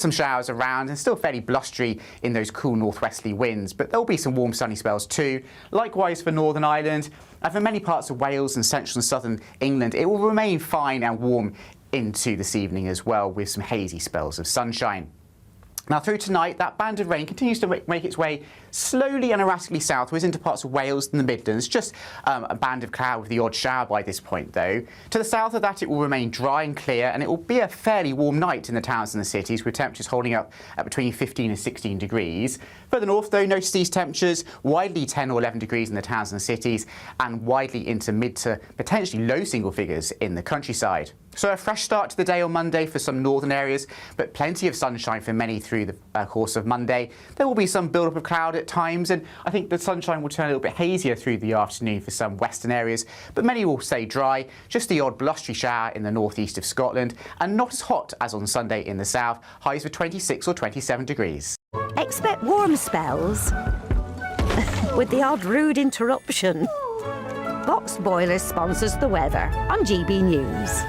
Some showers around and still fairly blustery in those cool northwesterly winds, but there'll be some warm sunny spells too. Likewise for Northern Ireland and for many parts of Wales and central and southern England, it will remain fine and warm into this evening as well, with some hazy spells of sunshine. Now through tonight, that band of rain continues to make its way slowly and erratically southwards into parts of Wales and the Midlands. Just a band of cloud with the odd shower by this point though. To the south of that, it will remain dry and clear, and it will be a fairly warm night in the towns and the cities, with temperatures holding up at between 15 and 16 degrees. Further north though, notice these temperatures widely 10 or 11 degrees in the towns and the cities, and widely into mid to potentially low single figures in the countryside. So a fresh start to the day on Monday for some northern areas, but plenty of sunshine for many through the course of Monday. There will be some build-up of cloud at times, and I think the sunshine will turn a little bit hazier through the afternoon for some western areas, but many will stay dry, just the odd blustery shower in the northeast of Scotland, and not as hot as on Sunday in the south, highs of 26 or 27 degrees. Expect warm spells, with the odd rude interruption. Box Boilers sponsors the weather on GB News.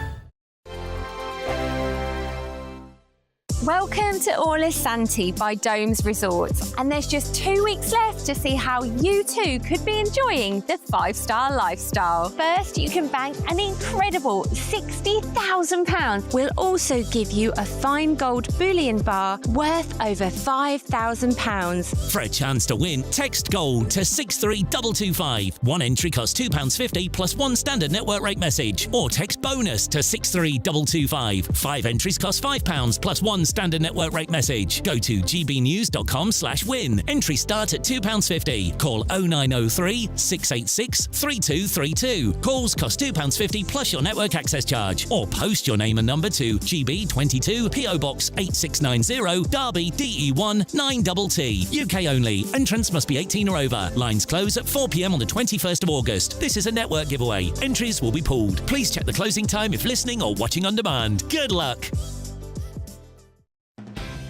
Welcome to Orlis Santi by Domes Resorts, and there's just 2 weeks left to see how you too could be enjoying the 5-star lifestyle. First, you can bank an incredible £60,000. We'll also give you a fine gold bullion bar worth over £5,000. For a chance to win, text GOLD to 63225. One entry costs £2.50 plus one standard network rate message, or text BONUS to 63225. 5 entries cost £5 plus one standard network rate message. Go to gbnews.com/win. Entry start at £2.50. Call 0903 686 3232. Calls cost £2.50 plus your network access charge. Or post your name and number to GB22 PO Box 8690 Derby DE1 9TT. UK only. Entrance must be 18 or over. Lines close at 4 p.m. on the 21st of August. This is a network giveaway. Entries will be pulled. Please check the closing time if listening or watching on demand. Good luck.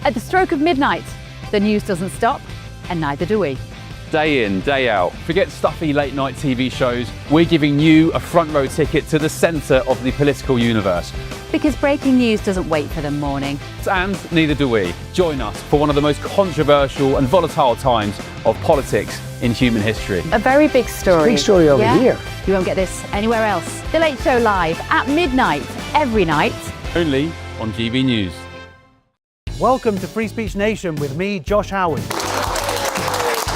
At the stroke of midnight, the news doesn't stop, and neither do we. Day in, day out. Forget stuffy late night TV shows. We're giving you a front row ticket to the centre of the political universe. Because breaking news doesn't wait for the morning. And neither do we. Join us for one of the most controversial and volatile times of politics in human history. A very big story. Big story over here. You won't get this anywhere else. The Late Show live at midnight, every night. Only on GB News. Welcome to Free Speech Nation with me, Josh Howard.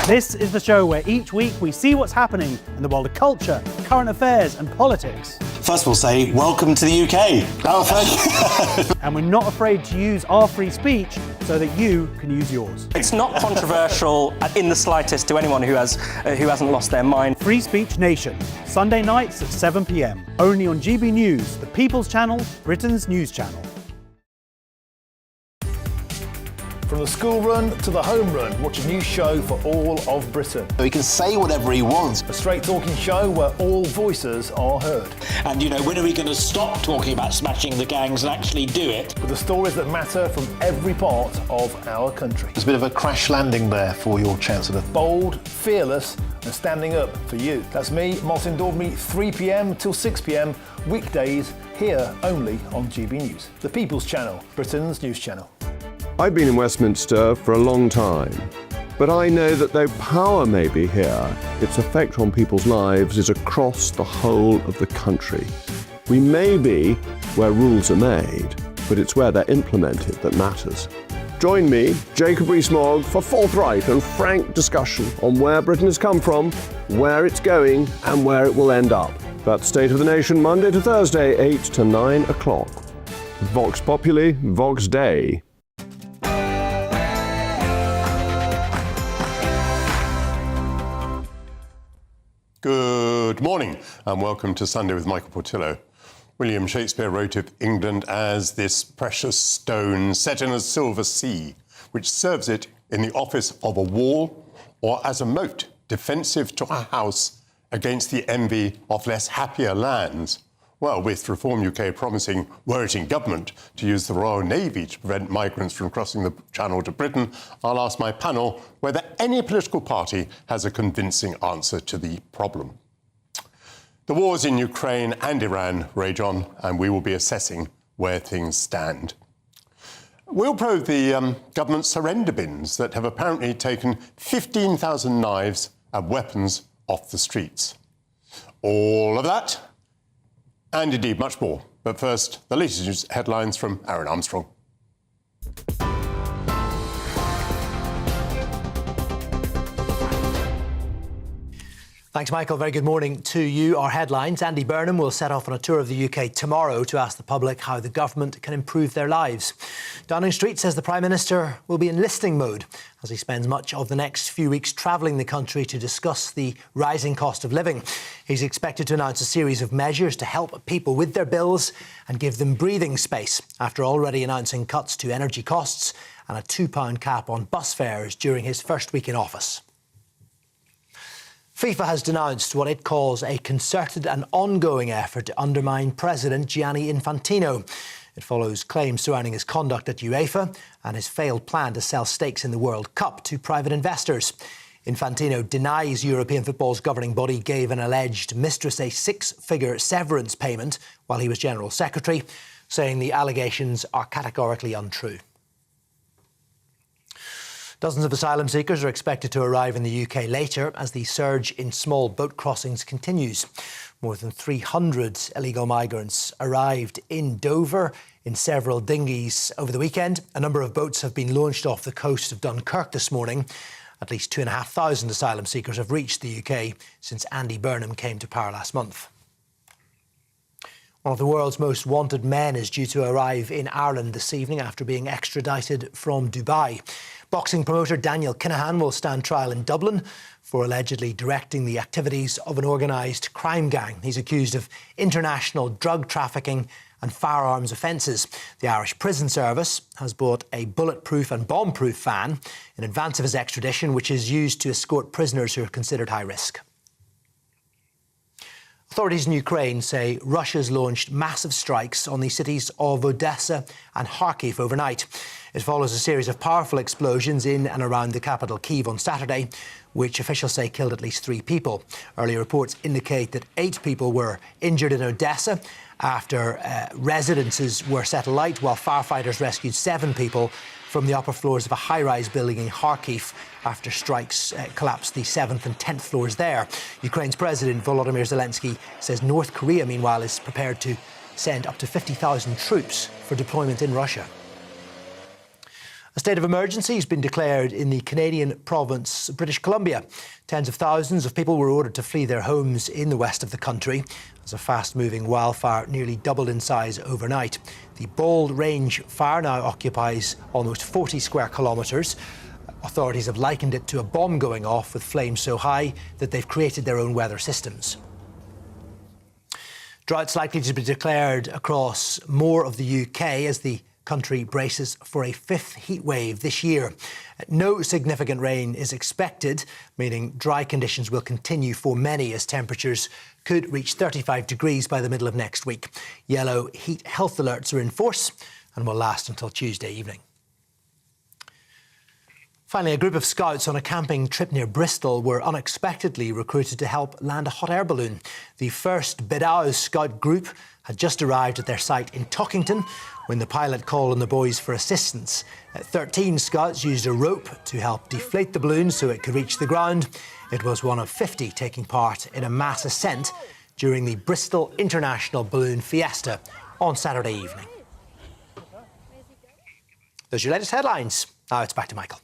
This is the show where each week we see what's happening in the world of culture, current affairs and politics. First we'll say, welcome to the UK. Oh, thank you. And we're not afraid to use our free speech so that you can use yours. It's not controversial in the slightest to anyone who hasn't lost their mind. Free Speech Nation, Sunday nights at 7 p.m. Only on GB News, the People's Channel, Britain's news channel. From the school run to the home run, watch a new show for all of Britain. He can say whatever he wants. A straight talking show where all voices are heard. And you know, when are we going to stop talking about smashing the gangs and actually do it? With the stories that matter from every part of our country. There's a bit of a crash landing there for your Chancellor. Bold, fearless and standing up for you. That's me, Martin Daubney, 3 p.m. till 6 p.m. weekdays, here only on GB News. The People's Channel, Britain's news channel. I've been in Westminster for a long time, but I know that though power may be here, its effect on people's lives is across the whole of the country. We may be where rules are made, but it's where they're implemented that matters. Join me, Jacob Rees-Mogg, for forthright and frank discussion on where Britain has come from, where it's going, and where it will end up. That's State of the Nation, Monday to Thursday, 8 to 9 o'clock. Vox Populi, Vox Dei. Good morning and welcome to Sunday with Michael Portillo. William Shakespeare wrote of England as this precious stone set in a silver sea, which serves it in the office of a wall or as a moat defensive to a house against the envy of less happier lands. Well, with Reform UK promising, were it in government, to use the Royal Navy to prevent migrants from crossing the Channel to Britain, I'll ask my panel whether any political party has a convincing answer to the problem. The wars in Ukraine and Iran rage on, and we will be assessing where things stand. We'll probe the government surrender bins that have apparently taken 15,000 knives and weapons off the streets. All of that, and indeed much more. But first, the latest news headlines from Aaron Armstrong. Thanks, Michael. Very good morning to you. Our headlines. Andy Burnham will set off on a tour of the UK tomorrow to ask the public how the government can improve their lives. Downing Street says the Prime Minister will be in listening mode as he spends much of the next few weeks travelling the country to discuss the rising cost of living. He's expected to announce a series of measures to help people with their bills and give them breathing space after already announcing cuts to energy costs and a £2 cap on bus fares during his first week in office. FIFA has denounced what it calls a concerted and ongoing effort to undermine President Gianni Infantino. It follows claims surrounding his conduct at UEFA and his failed plan to sell stakes in the World Cup to private investors. Infantino denies European football's governing body gave an alleged mistress a six-figure severance payment while he was General Secretary, saying the allegations are categorically untrue. Dozens of asylum seekers are expected to arrive in the UK later as the surge in small boat crossings continues. More than 300 illegal migrants arrived in Dover in several dinghies over the weekend. A number of boats have been launched off the coast of Dunkirk this morning. At least 2,500 asylum seekers have reached the UK since Andy Burnham came to power last month. One of the world's most wanted men is due to arrive in Ireland this evening after being extradited from Dubai. Boxing promoter Daniel Kinahan will stand trial in Dublin for allegedly directing the activities of an organised crime gang. He's accused of international drug trafficking and firearms offences. The Irish Prison Service has bought a bulletproof and bomb-proof van in advance of his extradition, which is used to escort prisoners who are considered high risk. Authorities in Ukraine say Russia's launched massive strikes on the cities of Odessa and Kharkiv overnight. It follows a series of powerful explosions in and around the capital Kyiv on Saturday, which officials say killed at least 3 people. Earlier reports indicate that 8 people were injured in Odessa after residences were set alight, while firefighters rescued 7 people from the upper floors of a high-rise building in Kharkiv after strikes collapsed the 7th and 10th floors there. Ukraine's President Volodymyr Zelensky says North Korea, meanwhile, is prepared to send up to 50,000 troops for deployment in Russia. A state of emergency has been declared in the Canadian province of British Columbia. Tens of thousands of people were ordered to flee their homes in the west of the country as a fast-moving wildfire nearly doubled in size overnight. The Bald Range fire now occupies almost 40 square kilometres. Authorities have likened it to a bomb going off with flames so high that they've created their own weather systems. Drought's likely to be declared across more of the UK as the country braces for a 5th heat wave this year. No significant rain is expected, meaning dry conditions will continue for many as temperatures could reach 35 degrees by the middle of next week. Yellow heat health alerts are in force and will last until Tuesday evening. Finally, a group of scouts on a camping trip near Bristol were unexpectedly recruited to help land a hot air balloon. The first Bedau scout group had just arrived at their site in Tockington when the pilot called on the boys for assistance. 13 scouts used a rope to help deflate the balloon so it could reach the ground. It was one of 50 taking part in a mass ascent during the Bristol International Balloon Fiesta on Saturday evening. Those are your latest headlines. Now it's back to Michael.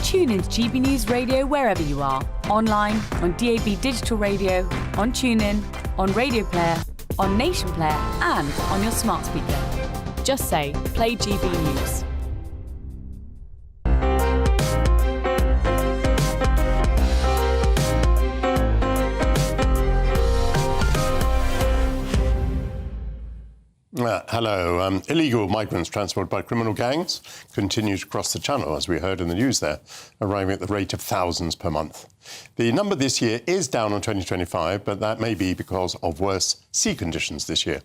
Tune in to GB News Radio wherever you are. Online, on DAB digital radio, on TuneIn, on Radio Player, on Nation Player and on your smart speaker. Just say, play GB News. Hello. Illegal migrants transported by criminal gangs continue to cross the channel, as we heard in the news there, arriving at the rate of thousands per month. The number this year is down on 2025, but that may be because of worse sea conditions this year.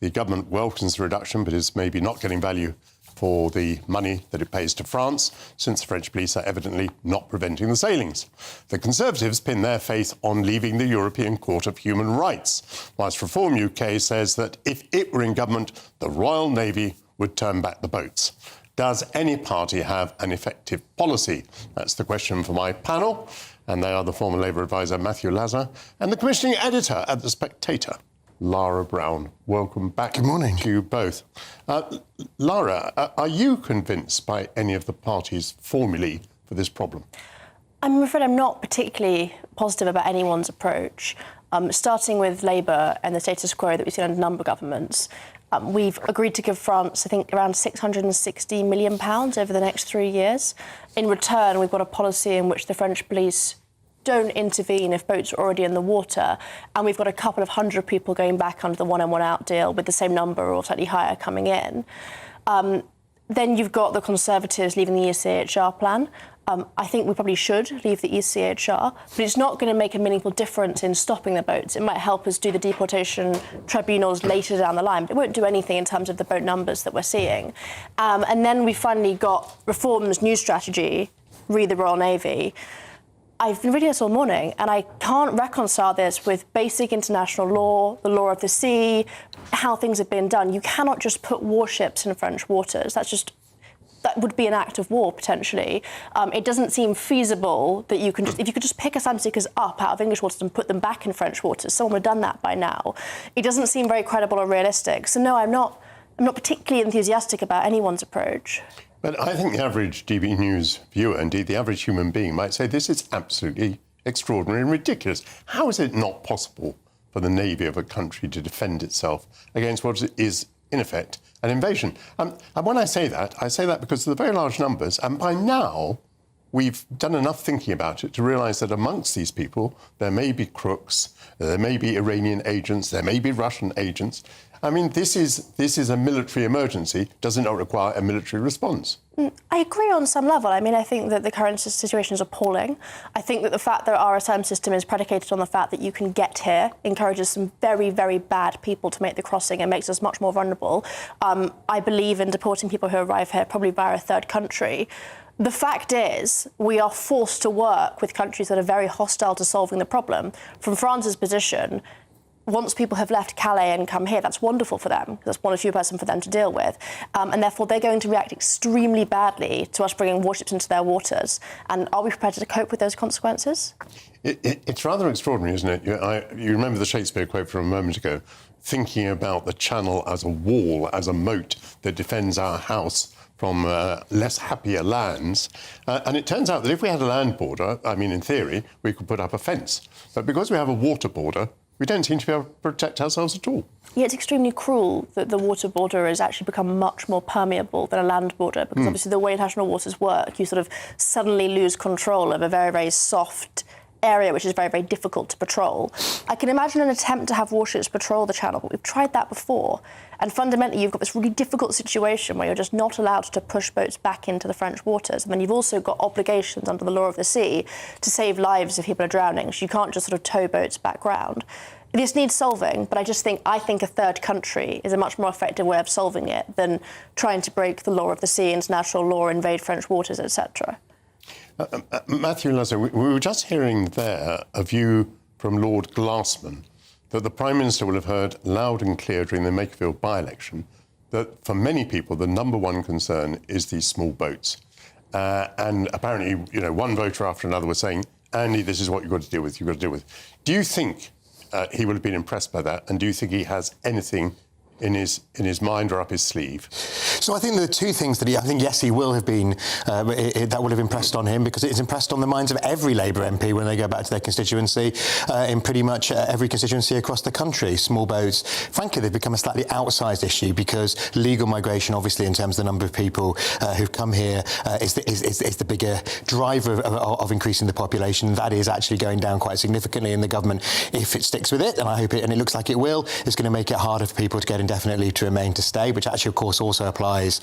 The government welcomes the reduction, but is maybe not getting value for the money that it pays to France, since the French police are evidently not preventing the sailings. The Conservatives pin their faith on leaving the European Court of Human Rights, whilst Reform UK says that if it were in government, the Royal Navy would turn back the boats. Does any party have an effective policy? That's the question for my panel. And they are the former Labour advisor Matthew Lazar and the commissioning editor at The Spectator, Lara Brown. Welcome back. Good morning to you both. Lara, are you convinced by any of the parties' formulae for this problem? I'm afraid I'm not particularly positive about anyone's approach. Starting with Labour and the status quo that we've seen under a number of governments, we've agreed to give France, I think, around £660 million over the next 3 years. In return, we've got a policy in which the French police don't intervene if boats are already in the water, and we've got a couple of hundred people going back under the one-in, one-out deal with the same number or slightly higher coming in. Then you've got the Conservatives leaving the ECHR plan. I think we probably should leave the ECHR, but it's not going to make a meaningful difference in stopping the boats. It might help us do the deportation tribunals later down the line, but it won't do anything in terms of the boat numbers that we're seeing. And then we finally got reforms, new strategy, re the Royal Navy. I've been reading this all morning, and I can't reconcile this with basic international law, the law of the sea, how things have been done. You cannot just put warships in French waters. That would be an act of war, potentially. It doesn't seem feasible that you can just, if you could just pick asylum seekers up out of English waters and put them back in French waters, someone would have done that by now. It doesn't seem very credible or realistic. So no, I'm not particularly enthusiastic about anyone's approach. But I think the average GB News viewer, indeed the average human being, might say this is absolutely extraordinary and ridiculous. How is it not possible for the navy of a country to defend itself against what is, in effect, an invasion? And when I say that because of the very large numbers, and by now we've done enough thinking about it to realise that amongst these people there may be crooks, there may be Iranian agents, there may be Russian agents. I mean, this is a military emergency. Does it not require a military response? I agree on some level. I mean, I think that the current situation is appalling. I think that the fact that our asylum system is predicated on the fact that you can get here encourages some very, very bad people to make the crossing and makes us much more vulnerable. I believe in deporting people who arrive here probably via a third country. The fact is, we are forced to work with countries that are very hostile to solving the problem. From France's position, once people have left Calais and come here, that's wonderful for them. That's one fewer person for them to deal with. And therefore, they're going to react extremely badly to us bringing warships into their waters. And are we prepared to cope with those consequences? It's rather extraordinary, isn't it? You remember the Shakespeare quote from a moment ago, thinking about the channel as a wall, as a moat that defends our house from less happier lands. And it turns out that if we had a land border, I mean, in theory, we could put up a fence. But because we have a water border, we don't seem to be able to protect ourselves at all. Yeah, it's extremely cruel that the water border has actually become much more permeable than a land border, because obviously the way international waters work, you sort of suddenly lose control of a very, very soft area, which is very, very difficult to patrol. I can imagine an attempt to have warships patrol the channel, but we've tried that before. And fundamentally, you've got this really difficult situation where you're just not allowed to push boats back into the French waters. And then you've also got obligations under the law of the sea to save lives if people are drowning. So you can't just sort of tow boats back round. This needs solving, but I think a third country is a much more effective way of solving it than trying to break the law of the sea, international law, invade French waters, etc. Matthew Lazar, we were just hearing there a view from Lord Glassman that the Prime Minister will have heard loud and clear during the Makerfield by-election that for many people the number one concern is these small boats. And apparently, one voter after another was saying, Andy, this is what you've got to deal with, Do you think he will have been impressed by that, and do you think he has anything in his mind or up his sleeve? So I think there are two things that he will have been, that will have impressed on him, because it's impressed on the minds of every Labour MP when they go back to their constituency, in pretty much every constituency across the country. Small boats, frankly, they've become a slightly outsized issue because legal migration, obviously, in terms of the number of people who've come here, is the bigger driver of increasing the population. That is actually going down quite significantly, and the government, if it sticks with it, and I hope it, and it looks like it will, is going to make it harder for people to get indefinite leave to remain to stay, which actually, of course, also applies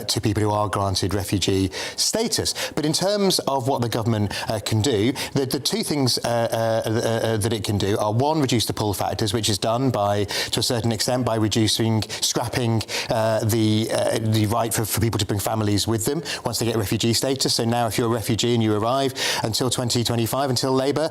to people who are granted refugee status. But in terms of what the government can do, the two things that it can do are, one, reduce the pull factors, which is done to a certain extent by scrapping the right for people to bring families with them once they get refugee status. So now if you're a refugee and you arrive until 2025, until Labour,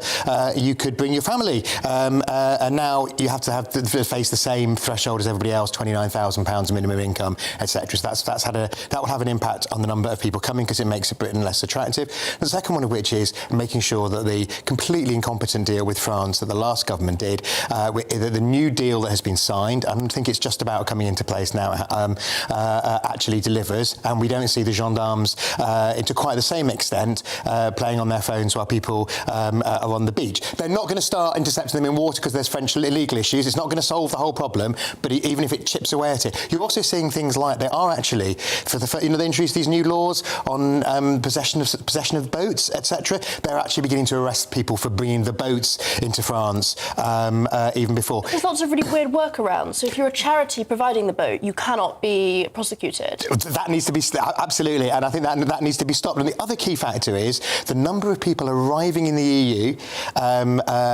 you could bring your family. And now you have to face the same threshold as everybody somebody else £29,000 minimum income, etc. So that will have an impact on the number of people coming because it makes Britain less attractive. The second one of which is making sure that the completely incompetent deal with France that the last government did, the new deal that has been signed, I don't think it's just about coming into place now, actually delivers, and we don't see the gendarmes to quite the same extent playing on their phones while people are on the beach. They're not going to start intercepting them in water because there's French legal issues. It's not going to solve the whole problem, but even if it chips away at it, you're also seeing things like they are actually they introduced these new laws on possession of boats, etc. They're actually beginning to arrest people for bringing the boats into France even before. There's lots of really weird workarounds. So if you're a charity providing the boat, you cannot be prosecuted. That needs to be absolutely, and I think that needs to be stopped. And the other key factor is the number of people arriving in the EU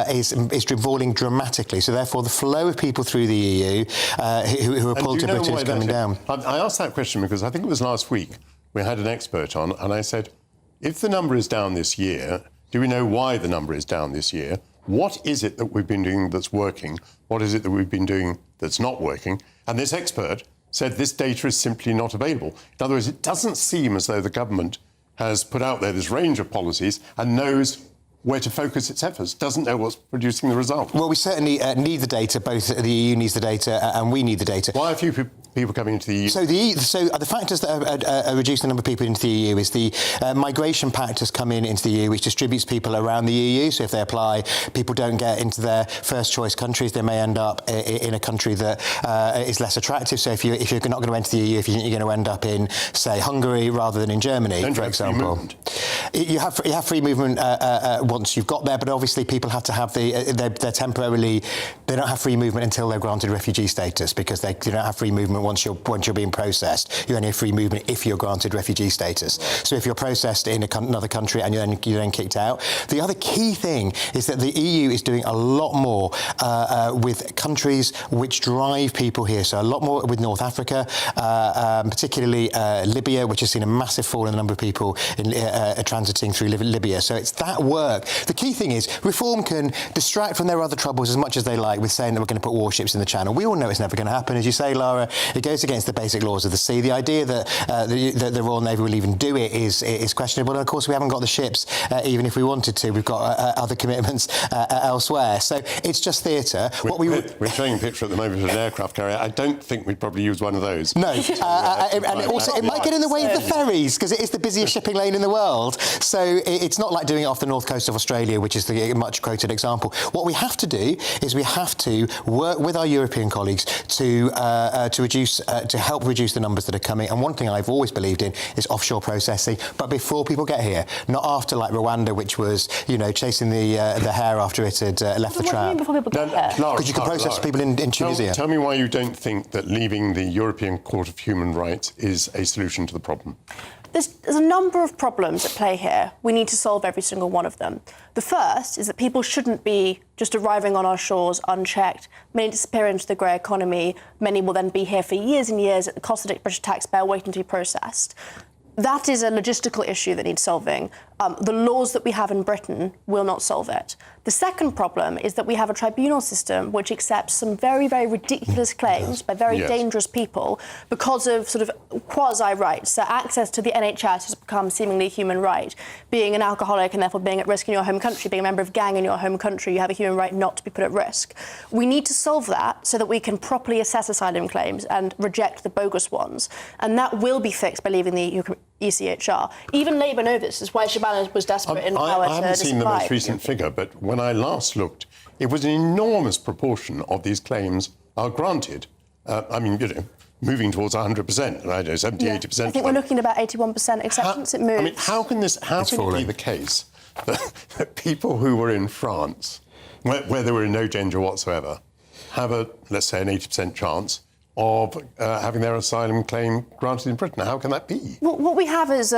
is falling dramatically. So therefore, the flow of people through the EU who are pulled to Britain is coming down. I asked that question because I think it was last week we had an expert on, and I said, if the number is down this year, do we know why the number is down this year? What is it that we've been doing that's working? What is it that we've been doing that's not working? And this expert said this data is simply not available. In other words, it doesn't seem as though the government has put out there this range of policies and knows where to focus its efforts, doesn't know what's producing the result. Well, we certainly need the data. Both the EU needs the data and we need the data. Why are few people coming into the EU? So the factors that are reducing the number of people into the EU is the migration pact has come into the EU, which distributes people around the EU. So if they apply, people don't get into their first choice countries. They may end up in a country that is less attractive. So if you're not going to enter the EU, if you think you're going to end up in, say, Hungary rather than in Germany, for example. You have free movement once you've got there, but obviously people have to have they're temporarily, they don't have free movement until they're granted refugee status, because they don't have free movement once you're being processed. You only have free movement if you're granted refugee status. So if you're processed in another country and you're then kicked out. The other key thing is that the EU is doing a lot more with countries which drive people here. So a lot more with North Africa, particularly Libya, which has seen a massive fall in the number of people transiting through Libya. So it's that work. The key thing is reform can distract from their other troubles as much as they like with saying that we're going to put warships in the Channel. We all know it's never going to happen. As you say, Lara, it goes against the basic laws of the sea. The idea that the Royal Navy will even do it is questionable. And of course, we haven't got the ships, even if we wanted to. We've got other commitments elsewhere. So it's just theatre. We're showing a picture at the moment of an aircraft carrier. I don't think we'd probably use one of those. No. And also, it might get in the way of the ferries, because it is the busiest shipping lane in the world. So it's not like doing it off the north coast of Australia, which is the much quoted example. What we have to do is we have to work with our European colleagues to help reduce the numbers that are coming. And one thing I've always believed in is offshore processing, but before people get here, not after, like Rwanda, which was chasing the hare after it had left the trap. Before people get here? Because you can process people in Tunisia. Tell me why you don't think that leaving the European Court of Human Rights is a solution to the problem. There's a number of problems at play here. We need to solve every single one of them. The first is that people shouldn't be just arriving on our shores unchecked. Many disappear into the grey economy. Many will then be here for years and years at the cost of the British taxpayer waiting to be processed. That is a logistical issue that needs solving. The laws that we have in Britain will not solve it. The second problem is that we have a tribunal system which accepts some very, very ridiculous claims by very dangerous people because of sort of quasi-rights. So access to the NHS has become seemingly a human right. Being an alcoholic and therefore being at risk in your home country, being a member of a gang in your home country, you have a human right not to be put at risk. We need to solve that so that we can properly assess asylum claims and reject the bogus ones. And that will be fixed by leaving the ECHR. Even Labour know this. Is why Shabana was desperate in power to I haven't seen the most recent figure, but when I last looked, it was an enormous proportion of these claims are granted. Moving towards 100%, I don't know, 70, 80%. I think we're looking at about 81% acceptance. It moves. I mean, how can it be the case that people who were in France, where there were no danger whatsoever, have let's say, an 80% chance of having their asylum claim granted in Britain? How can that be? Well, what we have is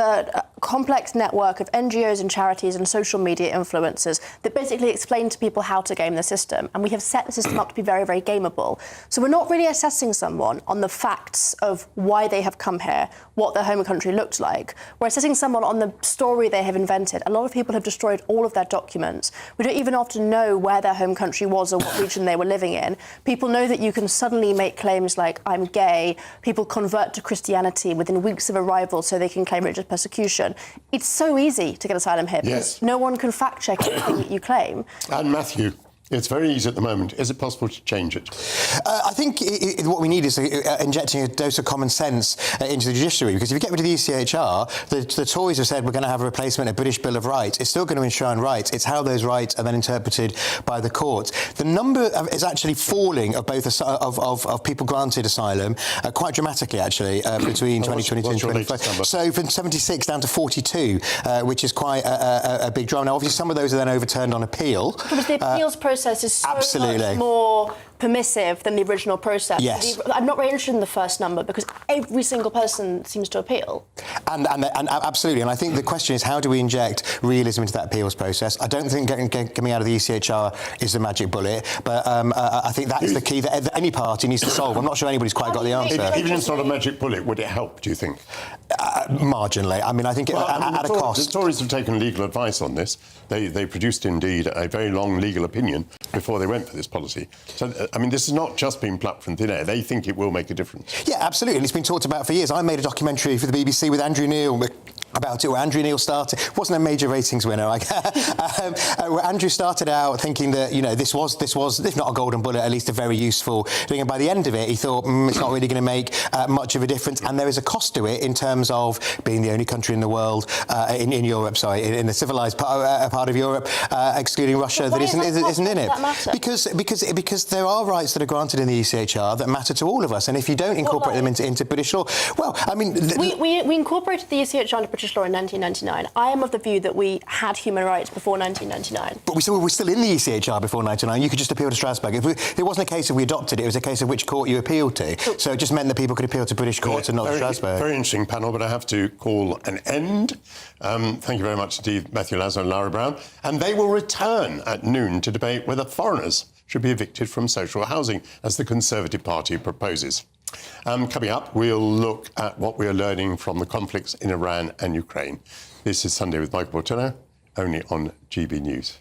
complex network of NGOs and charities and social media influencers that basically explain to people how to game the system. And we have set the system up to be very, very gameable. So we're not really assessing someone on the facts of why they have come here, what their home country looked like. We're assessing someone on the story they have invented. A lot of people have destroyed all of their documents. We don't even often know where their home country was or what region they were living in. People know that you can suddenly make claims like, I'm gay. People convert to Christianity within weeks of arrival so they can claim religious persecution. It's so easy to get asylum here because no one can fact-check anything that you claim. And Matthew, it's very easy at the moment. Is it possible to change it? I think what we need is injecting a dose of common sense into the judiciary, because if you get rid of the ECHR, the Tories have said we're going to have a replacement, a British Bill of Rights. It's still going to enshrine rights. It's how those rights are then interpreted by the courts. The number is actually falling of both of people granted asylum quite dramatically, actually, between 2022 and 2025. So from 76 down to 42, which is quite a big drama. Now, obviously, some of those are then overturned on appeal. Because the appeals process is so much more permissive than the original process. Yes. I'm not very interested in the first number because every single person seems to appeal. And absolutely. And I think the question is, how do we inject realism into that appeals process? I don't think coming out of the ECHR is the magic bullet, but I think that is the key that any party needs to solve. I'm not sure anybody's quite got the answer. Even if it's not a magic bullet, would it help, do you think? Marginally. I mean, I think at a cost. The Tories have taken legal advice on this. They produced, indeed, a very long legal opinion before they went for this policy. So, I mean, this has not just been plucked from thin air. They think it will make a difference. Yeah, absolutely. And it's been talked about for years. I made a documentary for the BBC with Andrew Neil about it, where Andrew Neil started. Wasn't a major ratings winner. Where Andrew started out thinking that, you know, this was, if not a golden bullet, at least a very useful thing. And by the end of it, he thought, it's not really going to make much of a difference. And there is a cost to it in terms of being the only country in the world, in Europe, in the civilised part of Europe, excluding Russia, that isn't in it. Because there are rights that are granted in the ECHR that matter to all of us. And if you don't incorporate them into British law, well, I mean... We incorporated the ECHR into British law in 1999. I am of the view that we had human rights before 1999. But we're still in the ECHR before 1999. You could just appeal to Strasbourg. It wasn't a case of we adopted it, it was a case of which court you appealed to. So it just meant that people could appeal to British courts and not to Strasbourg. Very interesting panel, but I have to call an end. Thank you very much indeed, Matthew Lazo and Lara Brown. And they will return at noon to debate whether foreigners should be evicted from social housing, as the Conservative Party proposes. Coming up, we'll look at what we are learning from the conflicts in Iran and Ukraine. This is Sunday with Michael Portillo, only on GB News.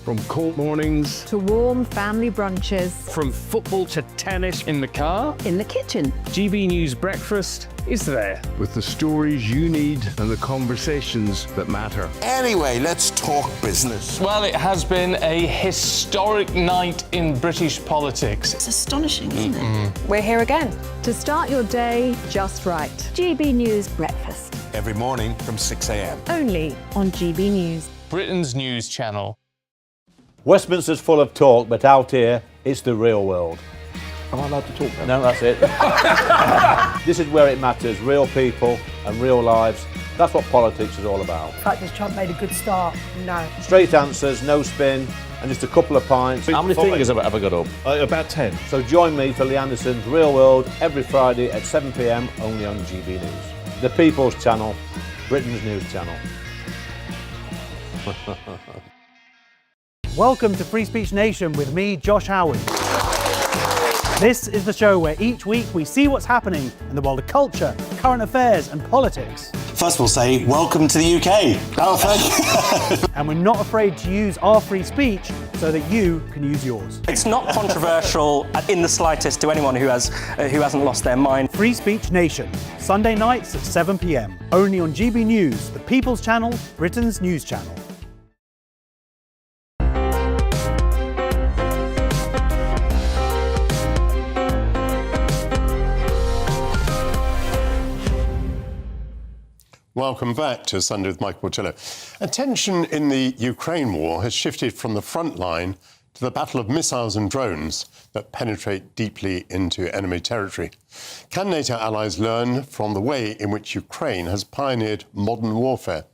From cold mornings to warm family brunches. From football to tennis in the car. In the kitchen. GB News Breakfast is there. With the stories you need and the conversations that matter. Anyway, let's talk business. Well, it has been a historic night in British politics. It's astonishing, isn't it? We're here again to start your day just right. GB News Breakfast. Every morning from 6 a.m. Only on GB News. Britain's news channel. Westminster's full of talk, but out here, it's the real world. Am I allowed to talk now? No, that's it. This is where it matters, real people and real lives. That's what politics is all about. In fact, has Trump made a good start? No. Straight answers, no spin, and just a couple of pints. How many fingers have I ever got up? About 10. So join me for Lee Anderson's Real World every Friday at 7 p.m. only on GB News. The People's Channel, Britain's news channel. Welcome to Free Speech Nation with me, Josh Howard. This is the show where each week we see what's happening in the world of culture, current affairs and politics. First we'll say, welcome to the UK. Oh, thank you. And we're not afraid to use our free speech so that you can use yours. It's not controversial in the slightest to anyone who hasn't lost their mind. Free Speech Nation, Sunday nights at 7 p.m. Only on GB News, the People's Channel, Britain's news channel. Welcome back to Sunday with Michael Portillo. Attention in the Ukraine war has shifted from the front line to the battle of missiles and drones that penetrate deeply into enemy territory. Can NATO allies learn from the way in which Ukraine has pioneered modern warfare?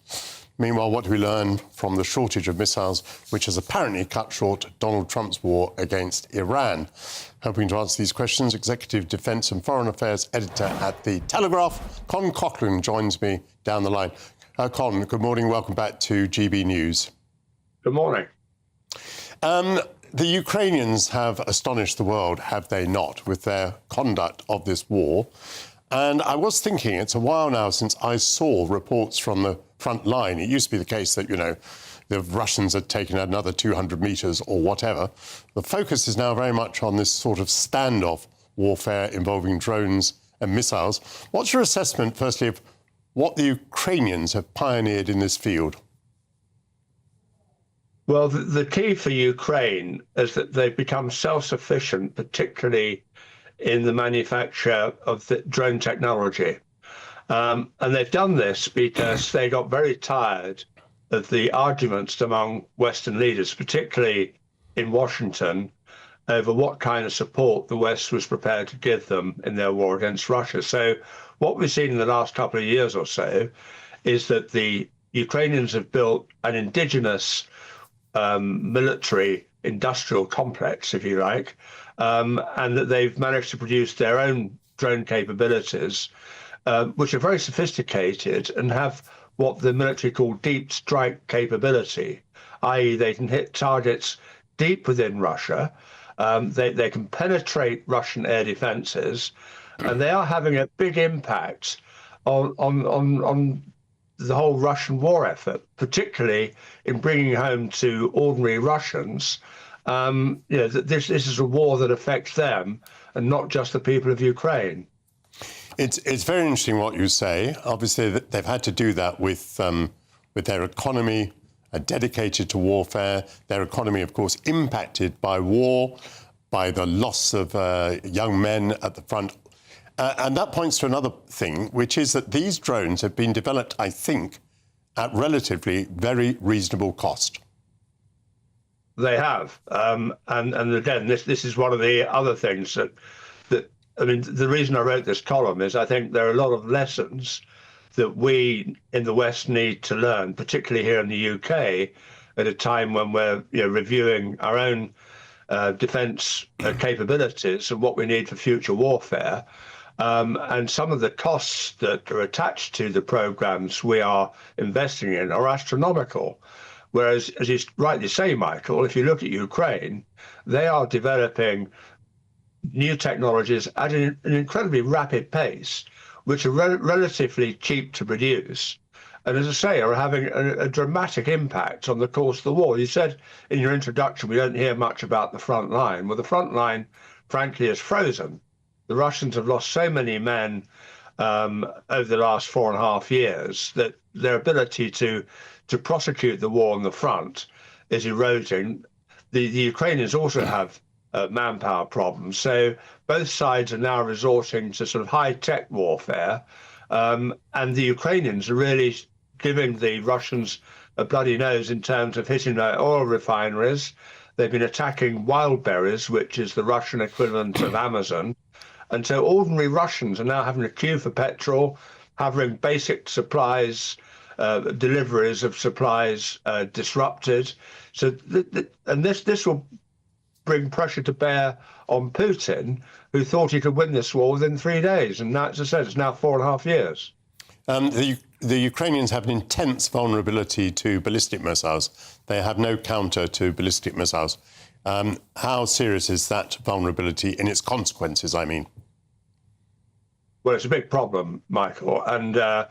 Meanwhile, what do we learn from the shortage of missiles, which has apparently cut short Donald Trump's war against Iran? Helping to answer these questions, Executive Defence and Foreign Affairs Editor at The Telegraph, Con Cochran, joins me down the line. Con, good morning. Welcome back to GB News. Good morning. The Ukrainians have astonished the world, have they not, with their conduct of this war? And I was thinking, it's a while now since I saw reports from the front line. It used to be the case that, the Russians had taken another 200 metres or whatever. The focus is now very much on this sort of standoff warfare involving drones and missiles. What's your assessment, firstly, of what the Ukrainians have pioneered in this field? Well, the key for Ukraine is that they've become self-sufficient, particularly in the manufacture of the drone technology. And they've done this because they got very tired of the arguments among Western leaders, particularly in Washington, over what kind of support the West was prepared to give them in their war against Russia. So what we've seen in the last couple of years or so is that the Ukrainians have built an indigenous military industrial complex, if you like, and that they've managed to produce their own drone capabilities, which are very sophisticated and have what the military call deep strike capability, i.e. they can hit targets deep within Russia, they can penetrate Russian air defences, and they are having a big impact on the whole Russian war effort, particularly in bringing home to ordinary Russians, that this is a war that affects them and not just the people of Ukraine. It's very interesting what you say. Obviously, they've had to do that with their economy dedicated to warfare. Their economy, of course, impacted by war, by the loss of young men at the front. And that points to another thing, which is that these drones have been developed, I think, at relatively very reasonable cost. They have. And again, this is one of the other things that I mean, the reason I wrote this column is I think there are a lot of lessons that we in the West need to learn, particularly here in the UK, at a time when we're reviewing our own defence capabilities and what we need for future warfare. And some of the costs that are attached to the programmes we are investing in are astronomical. Whereas, as you rightly say, Michael, if you look at Ukraine, they are developing new technologies at an incredibly rapid pace, which are relatively cheap to produce. And as I say, are having a dramatic impact on the course of the war. You said in your introduction, we don't hear much about the front line. Well, the front line, frankly, is frozen. The Russians have lost so many men over the last 4.5 years that their ability to prosecute the war on the front is eroding. The Ukrainians also have manpower problems. So both sides are now resorting to sort of high-tech warfare. And the Ukrainians are really giving the Russians a bloody nose in terms of hitting their oil refineries. They've been attacking wild berries, which is the Russian equivalent of Amazon. And so ordinary Russians are now having to queue for petrol, having basic supplies, deliveries of supplies disrupted. So, this will bring pressure to bear on Putin, who thought he could win this war within 3 days. And now, as I said, it's now 4.5 years. The Ukrainians have an intense vulnerability to ballistic missiles. They have no counter to ballistic missiles. How serious is that vulnerability in its consequences, I mean? Well, it's a big problem, Michael. And I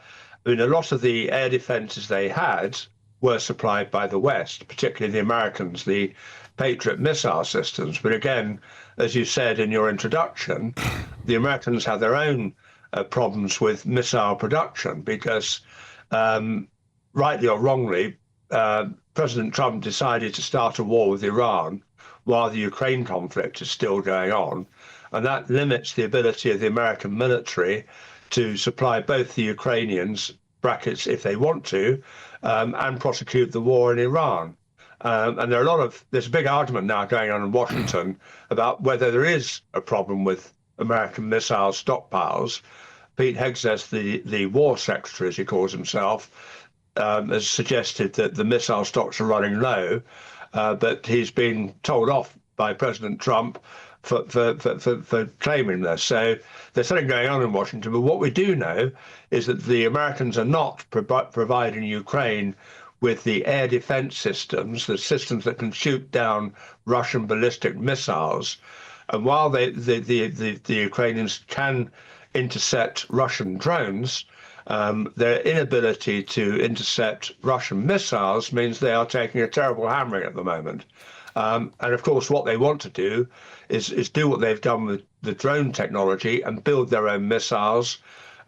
mean, a lot of the air defences they had were supplied by the West, particularly the Americans, the Patriot missile systems. But again, as you said in your introduction, the Americans have their own problems with missile production because, rightly or wrongly, President Trump decided to start a war with Iran while the Ukraine conflict is still going on. And that limits the ability of the American military to supply both the Ukrainians, brackets, if they want to, and prosecute the war in Iran. And there's a big argument now going on in Washington about whether there is a problem with American missile stockpiles. Pete Hegseth, the war secretary, as he calls himself, has suggested that the missile stocks are running low, but he's been told off by President Trump for claiming this. So there's something going on in Washington. But what we do know is that the Americans are not providing Ukraine with the air defense systems, the systems that can shoot down Russian ballistic missiles. And while the Ukrainians can intercept Russian drones, their inability to intercept Russian missiles means they are taking a terrible hammering at the moment. And of course, what they want to do is do what they've done with the drone technology and build their own missiles.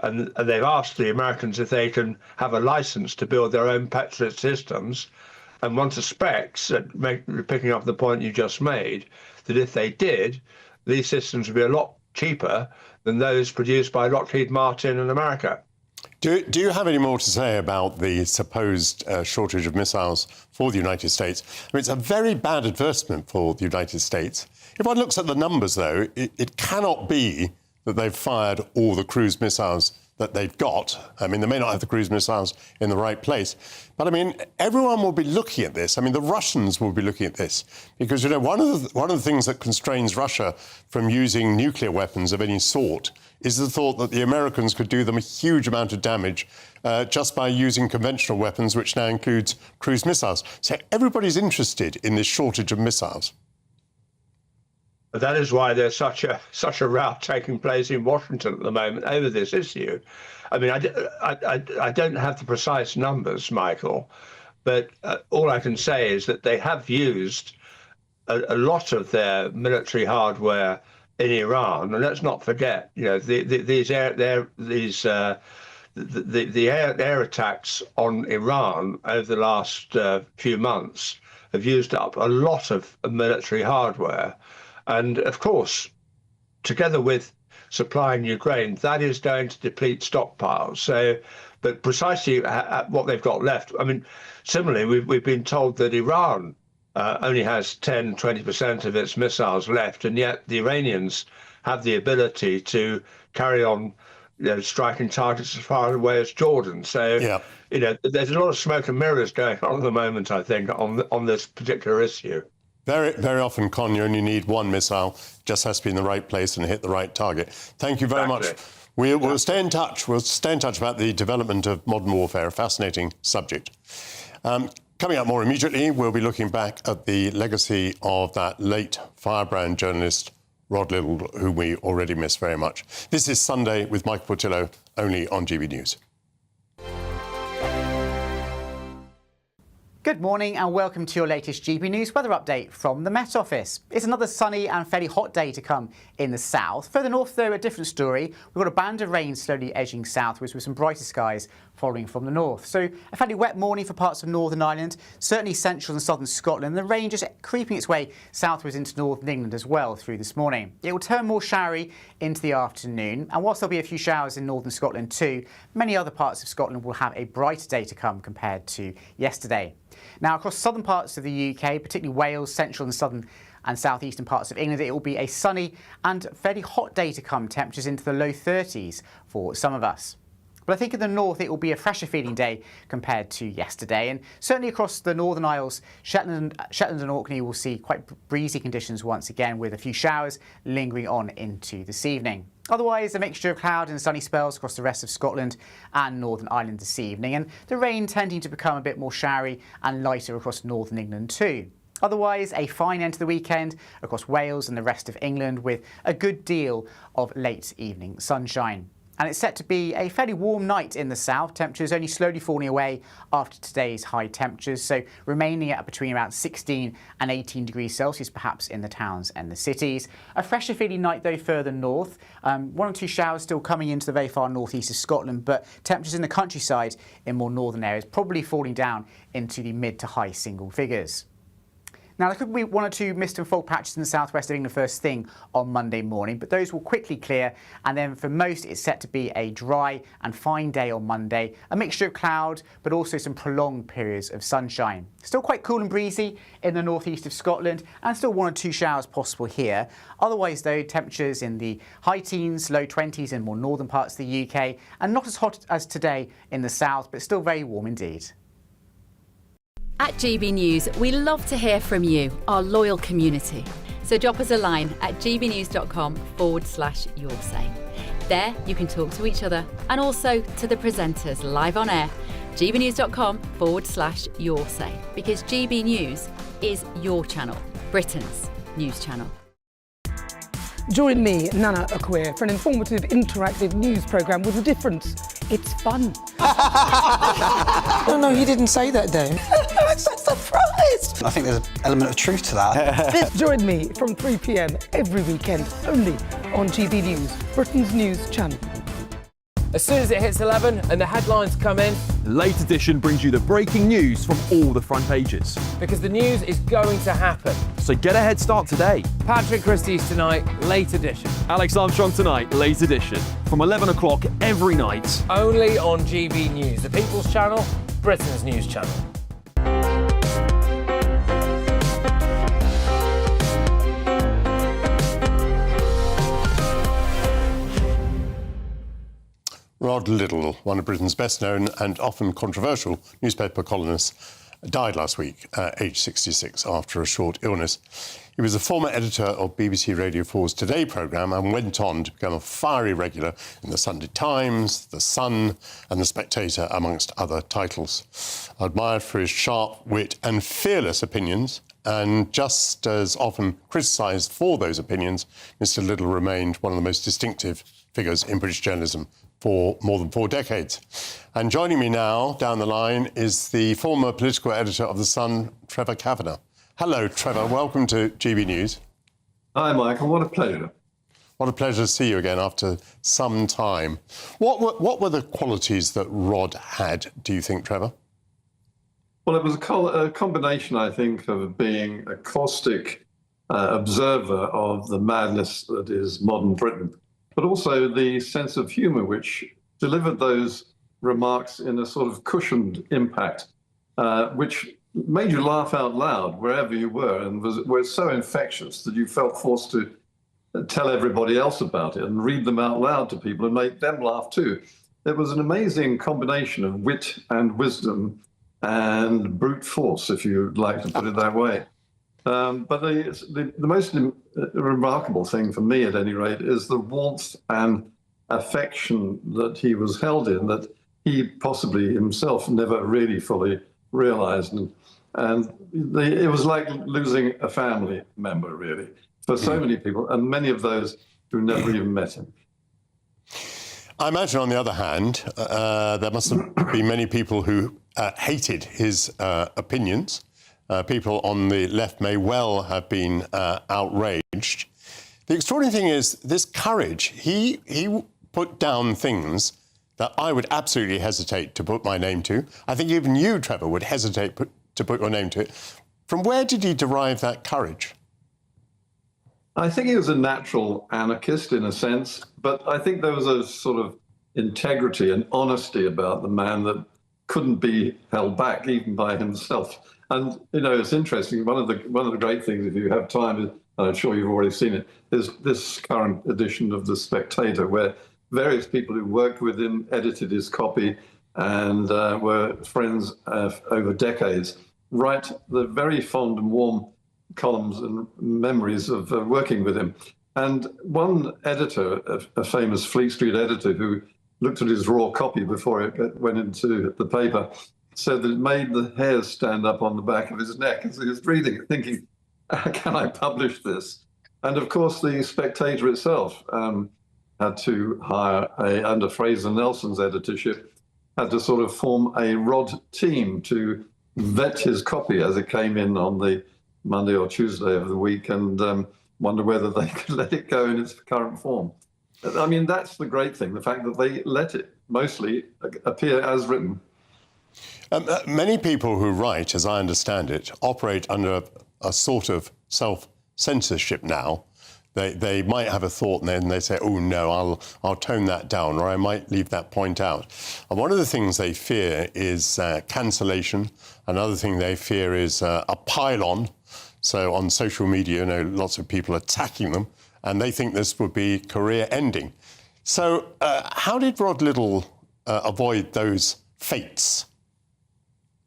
And they've asked the Americans if they can have a license to build their own Patriot systems. And one suspects, picking up the point you just made, that if they did, these systems would be a lot cheaper than those produced by Lockheed Martin in America. Do you have any more to say about the supposed shortage of missiles for the United States? I mean, it's a very bad advertisement for the United States. If one looks at the numbers, though, it cannot be that they've fired all the cruise missiles that they've got. I mean, they may not have the cruise missiles in the right place. But, I mean, everyone will be looking at this. I mean, the Russians will be looking at this. Because, you know, one of the things that constrains Russia from using nuclear weapons of any sort is the thought that the Americans could do them a huge amount of damage just by using conventional weapons, which now includes cruise missiles. So everybody's interested in this shortage of missiles. That is why there's such a row taking place in Washington at the moment over this issue. I mean, I don't have the precise numbers, Michael, but all I can say is that they have used a lot of their military hardware in Iran, and let's not forget, you know, the air attacks on Iran over the last few months have used up a lot of military hardware. And of course, together with supplying Ukraine, that is going to deplete stockpiles. So, but precisely what they've got left. I mean, similarly, we've been told that Iran only has 10-20% of its missiles left, and yet the Iranians have the ability to carry on, you know, striking targets as far away as Jordan. So, yeah, you know, there's a lot of smoke and mirrors going on at the moment, I think, on this particular issue. Very, very often, Con, you only need one missile, just has to be in the right place and hit the right target. Thank you very much. We'll stay in touch. We'll stay in touch about the development of modern warfare, a fascinating subject. Coming up more immediately, we'll be looking back at the legacy of that late firebrand journalist, Rod Little, whom we already miss very much. This is Sunday with Michael Portillo, only on GB News. Good morning and welcome to your latest GB News weather update from the Met Office. It's another sunny and fairly hot day to come in the south. Further north, though, a different story. We've got a band of rain slowly edging southwards with some brighter skies following from the north. So a fairly wet morning for parts of Northern Ireland, certainly central and southern Scotland. The rain just creeping its way southwards into northern England as well through this morning. It will turn more showery into the afternoon, and whilst there'll be a few showers in northern Scotland too, many other parts of Scotland will have a brighter day to come compared to yesterday. Now, across southern parts of the UK, particularly Wales, central and southern and southeastern parts of England, it will be a sunny and fairly hot day to come, temperatures into the low 30s for some of us. But I think in the north it will be a fresher feeling day compared to yesterday, and certainly across the Northern Isles, Shetland and Orkney will see quite breezy conditions once again, with a few showers lingering on into this evening. Otherwise, a mixture of cloud and sunny spells across the rest of Scotland and Northern Ireland this evening, and the rain tending to become a bit more showery and lighter across northern England too. Otherwise, a fine end to the weekend across Wales and the rest of England, with a good deal of late evening sunshine. And it's set to be a fairly warm night in the south, temperatures only slowly falling away after today's high temperatures, so remaining at between around 16 and 18 degrees Celsius perhaps in the towns and the cities. A fresher feeling night though further north, one or two showers still coming into the very far northeast of Scotland, but temperatures in the countryside in more northern areas probably falling down into the mid to high single figures. Now, there could be one or two mist and fog patches in the southwest of England first thing on Monday morning, but those will quickly clear, and then for most it's set to be a dry and fine day on Monday, a mixture of cloud but also some prolonged periods of sunshine. Still quite cool and breezy in the northeast of Scotland, and still one or two showers possible here. Otherwise though, temperatures in the high teens, low 20s in more northern parts of the UK, and not as hot as today in the south, but still very warm indeed. At GB News, we love to hear from you, our loyal community. So drop us a line at gbnews.com/yoursay. There you can talk to each other and also to the presenters live on air. gbnews.com/yoursay, because GB News is your channel, Britain's news channel. Join me, Nana Okoye, for an informative, interactive news programme with a difference. It's fun. No, he didn't say that, Dave. I'm so surprised. I think there's an element of truth to that. Join me from 3 p.m. every weekend, only on GB News, Britain's news channel. As soon as it hits 11 and the headlines come in, The Late Edition brings you the breaking news from all the front pages. because the news is going to happen. So get a head start today. Patrick Christie's tonight, Late Edition. Alex Armstrong tonight, Late Edition. From 11 o'clock every night. Only on GB News, the People's Channel, Britain's news channel. Rod Liddle, one of Britain's best-known and often controversial newspaper columnists, died last week at age 66 after a short illness. He was a former editor of BBC Radio 4's Today programme and went on to become a fiery regular in the Sunday Times, The Sun and The Spectator, amongst other titles. Admired for his sharp wit and fearless opinions, and just as often criticised for those opinions, Mr. Liddle remained one of the most distinctive figures in British journalism for more than 4 decades. And joining me now down the line is the former political editor of The Sun, Trevor Kavanagh. Hello, Trevor. Welcome to GB News. Hi, Michael. What a pleasure. What a pleasure to see you again after some time. What were the qualities that Rod had, do you think, Trevor? Well, it was a combination, I think, of being a caustic observer of the madness that is modern Britain, but also the sense of humour which delivered those remarks in a sort of cushioned impact, which made you laugh out loud wherever you were, and was so infectious that you felt forced to tell everybody else about it and read them out loud to people and make them laugh too. It was an amazing combination of wit and wisdom and brute force, if you'd like to put it that way. But the most remarkable thing for me, at any rate, is the warmth and affection that he was held in, that he possibly himself never really fully realised. And it was like losing a family member, really, for so many people, and many of those who never even met him. I imagine, on the other hand, there must have been many people who hated his opinions. People on the left may well have been outraged. The extraordinary thing is this courage. He put down things that I would absolutely hesitate to put my name to. I think even you, Trevor, would hesitate to put your name to it. From where did he derive that courage? I think he was a natural anarchist in a sense, but I think there was a sort of integrity and honesty about the man that couldn't be held back even by himself. And it's interesting. One of the great things, if you have time, and I'm sure you've already seen it, is this current edition of The Spectator, where various people who worked with him edited his copy and were friends over decades, write the very fond and warm columns and memories of working with him. And one editor, a famous Fleet Street editor who looked at his raw copy before it went into the paper, said that it made the hairs stand up on the back of his neck as he was reading it, thinking, can I publish this? And of course, the Spectator itself had to hire, under Fraser Nelson's editorship, had to sort of form a Rod team to vet his copy as it came in on the Monday or Tuesday of the week, and wonder whether they could let it go in its current form. I mean, that's the great thing, the fact that they let it mostly appear as written. Many people who write, as I understand it, operate under a sort of self-censorship now. They might have a thought and then they say, oh no, I'll tone that down, or I might leave that point out. And one of the things they fear is cancellation. Another thing they fear is a pile-on. So on social media, lots of people attacking them, and they think this would be career-ending. So how did Rod Liddle avoid those fates?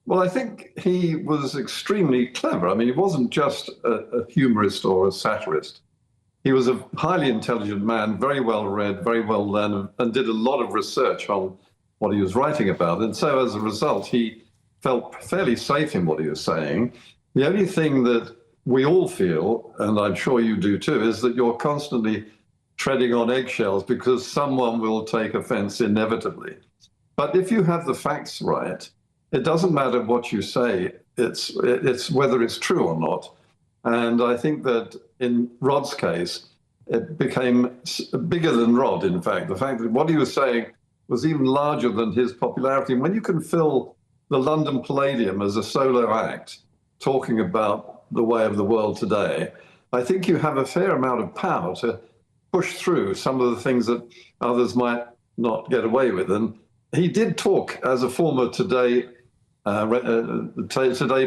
Well, I think he was extremely clever. I mean, he wasn't just a humorist or a satirist. He was a highly intelligent man, very well read, very well learned, and did a lot of research on what he was writing about. And so as a result, he felt fairly safe in what he was saying. The only thing that we all feel, and I'm sure you do too, is that you're constantly treading on eggshells because someone will take offense inevitably. But if you have the facts right, it doesn't matter what you say, it's whether it's true or not. And I think that in Rod's case, it became bigger than Rod, in fact. The fact that what he was saying was even larger than his popularity. And when you can fill the London Palladium as a solo act, talking about the way of the world today, I think you have a fair amount of power to push through some of the things that others might not get away with. And he did talk as a former Today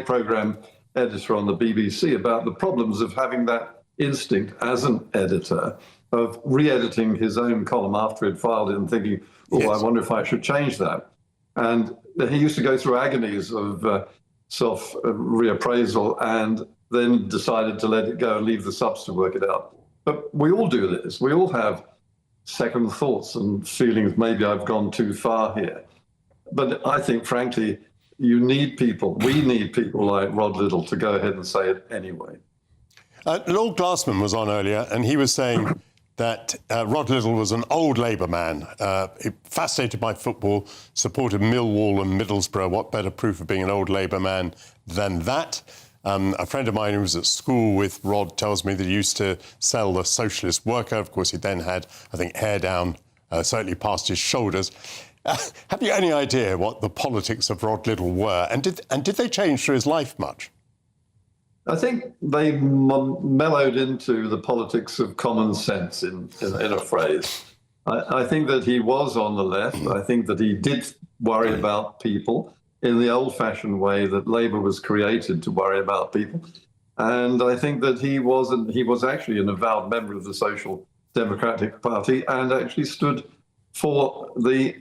program editor on the BBC about the problems of having that instinct as an editor of re-editing his own column after he'd filed it and thinking, oh, yes, I wonder if I should change that. And he used to go through agonies of self-reappraisal and then decided to let it go and leave the subs to work it out. But we all do this. We all have second thoughts and feelings, maybe I've gone too far here. But I think, frankly, we need people like Rod Liddle to go ahead and say it anyway. Lord Glassman was on earlier, and he was saying that Rod Liddle was an old Labour man, fascinated by football, supported Millwall and Middlesbrough. What better proof of being an old Labour man than that? A friend of mine who was at school with Rod tells me that he used to sell the Socialist Worker. Of course, he then had, I think, hair down, certainly past his shoulders. Have you any idea what the politics of Rod Liddle were? And did they change through his life much? I think they mellowed into the politics of common sense, in a phrase. I think that he was on the left. I think that he did worry about people in the old-fashioned way that Labour was created to worry about people. And I think that he was actually an avowed member of the Social Democratic Party and actually stood for the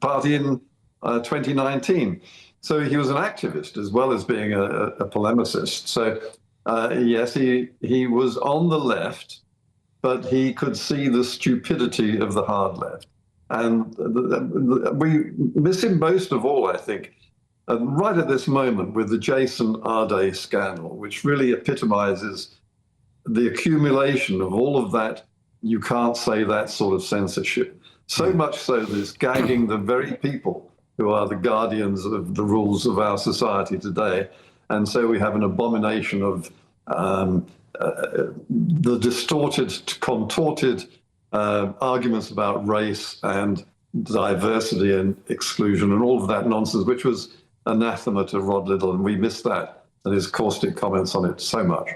party in 2019. So he was an activist as well as being a polemicist. So yes, he was on the left, but he could see the stupidity of the hard left. And we miss him most of all, I think, right at this moment with the Jason Arday scandal, which really epitomizes the accumulation of all of that. You can't say that sort of censorship. So much so that it's gagging the very people who are the guardians of the rules of our society today. And so we have an abomination of the distorted, contorted arguments about race and diversity and exclusion and all of that nonsense, which was anathema to Rod Liddle, and we miss that and his caustic comments on it so much.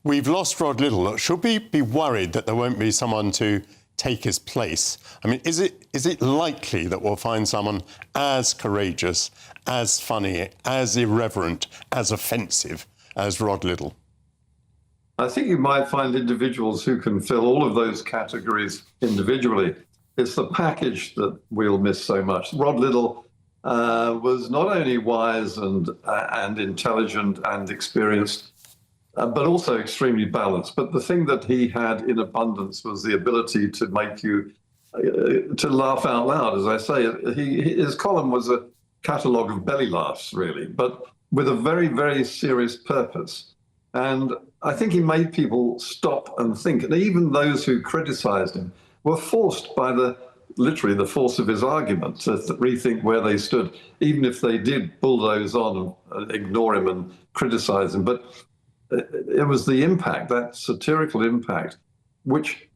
We've lost Rod Liddle. Should we be worried that there won't be someone to take his place. I mean, is it likely that we'll find someone as courageous, as funny, as irreverent, as offensive as Rod Liddle? I think you might find individuals who can fill all of those categories individually. It's the package that we'll miss so much. Rod Liddle was not only wise and intelligent and experienced, but also extremely balanced. But the thing that he had in abundance was the ability to make you to laugh out loud. As I say, his column was a catalogue of belly laughs, really, but with a very, very serious purpose. And I think he made people stop and think. And even those who criticized him were forced by literally the force of his argument to rethink where they stood, even if they did bulldoze on and ignore him and criticize him. But it was the impact, that satirical impact, which,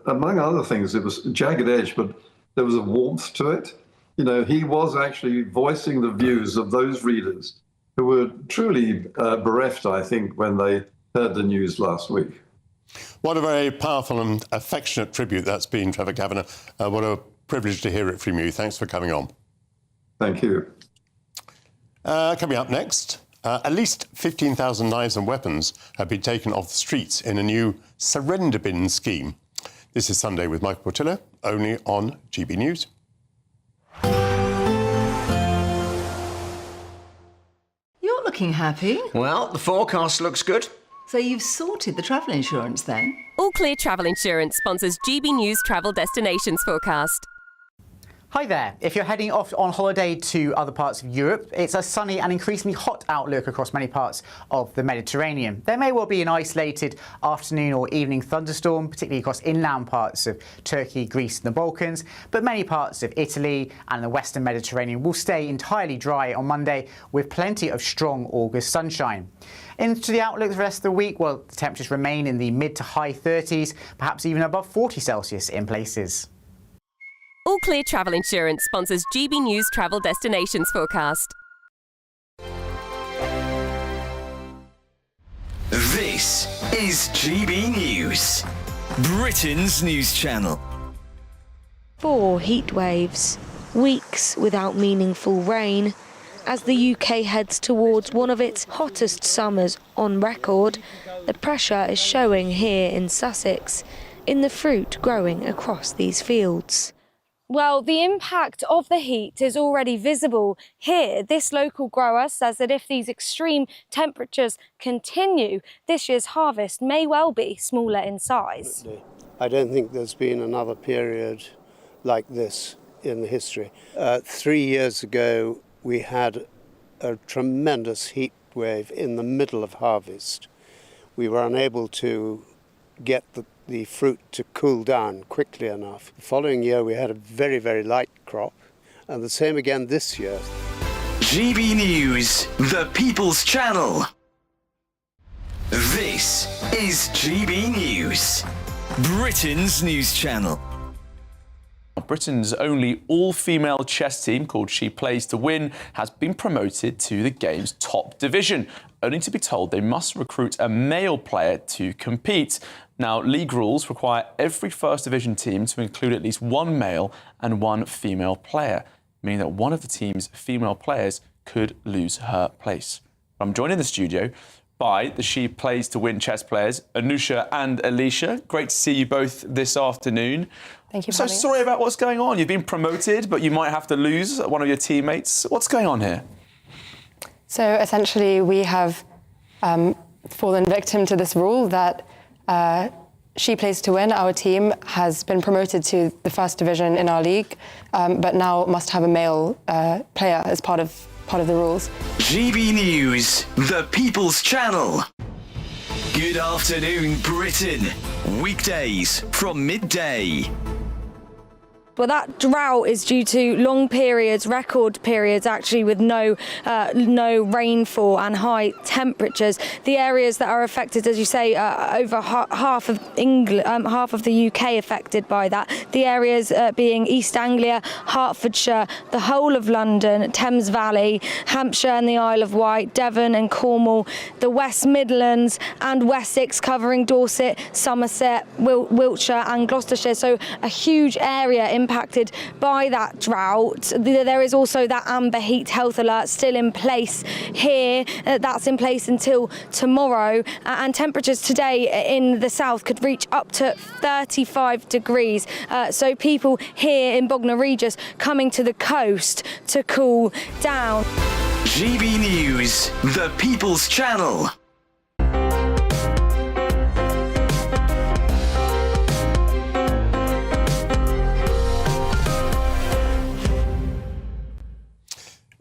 among other things, it was jagged edge, but there was a warmth to it. You know, he was actually voicing the views of those readers who were truly bereft, I think, when they heard the news last week. What a very powerful and affectionate tribute that's been, Trevor Kavanagh. What a privilege to hear it from you. Thanks for coming on. Thank you. Coming up next, at least 15,000 knives and weapons have been taken off the streets in a new surrender bin scheme. This is Sunday with Michael Portillo, only on GB News. You're looking happy. Well, the forecast looks good. So you've sorted the travel insurance then? All Clear Travel Insurance sponsors GB News Travel Destinations Forecast. Hi there. If you're heading off on holiday to other parts of Europe, it's a sunny and increasingly hot outlook across many parts of the Mediterranean. There may well be an isolated afternoon or evening thunderstorm, particularly across inland parts of Turkey, Greece and the Balkans, but many parts of Italy and the Western Mediterranean will stay entirely dry on Monday with plenty of strong August sunshine. Into the outlook for the rest of the week, well, the temperatures remain in the mid to high 30s, perhaps even above 40 Celsius in places. All Clear Travel Insurance sponsors GB News Travel Destinations Forecast. This is GB News, Britain's news channel. 4 heat waves, weeks without meaningful rain. As the UK heads towards one of its hottest summers on record, the pressure is showing here in Sussex, in the fruit growing across these fields. Well, the impact of the heat is already visible here. This local grower says that if these extreme temperatures continue, this year's harvest may well be smaller in size. I don't think there's been another period like this in the history. 3 years ago, we had a tremendous heat wave in the middle of harvest. We were unable to get the fruit to cool down quickly enough. The following year we had a very, very light crop, and the same again this year. GB News, the People's Channel. This is GB News, Britain's news channel. Britain's only all-female chess team, called She Plays to Win, has been promoted to the game's top division, only to be told they must recruit a male player to compete. Now, league rules require every First Division team to include at least one male and one female player, meaning that one of the team's female players could lose her place. I'm joined in the studio by the She Plays to Win chess players, Anusha and Alicia. Great to see you both this afternoon. Thank you. So sorry about what's going on. You've been promoted, but you might have to lose one of your teammates. What's going on here? So essentially, we have fallen victim to this rule that She Plays to Win, our team, has been promoted to the First Division in our league, but now must have a male player as part of the rules. GB News, the People's Channel. Good afternoon, Britain. Weekdays from midday. Well, that drought is due to long periods, record periods actually, with no rainfall and high temperatures. The areas that are affected, as you say, over half of England, half of the UK affected by that. The areas being East Anglia, Hertfordshire, the whole of London, Thames Valley, Hampshire and the Isle of Wight, Devon and Cornwall, the West Midlands and Wessex, covering Dorset, Somerset, Wiltshire and Gloucestershire. So a huge area impacted by that drought. There is also that amber heat health alert still in place here. That's in place until tomorrow. And temperatures today in the south could reach up to 35 degrees. So people here in Bognor Regis coming to the coast to cool down. GB News, the People's Channel.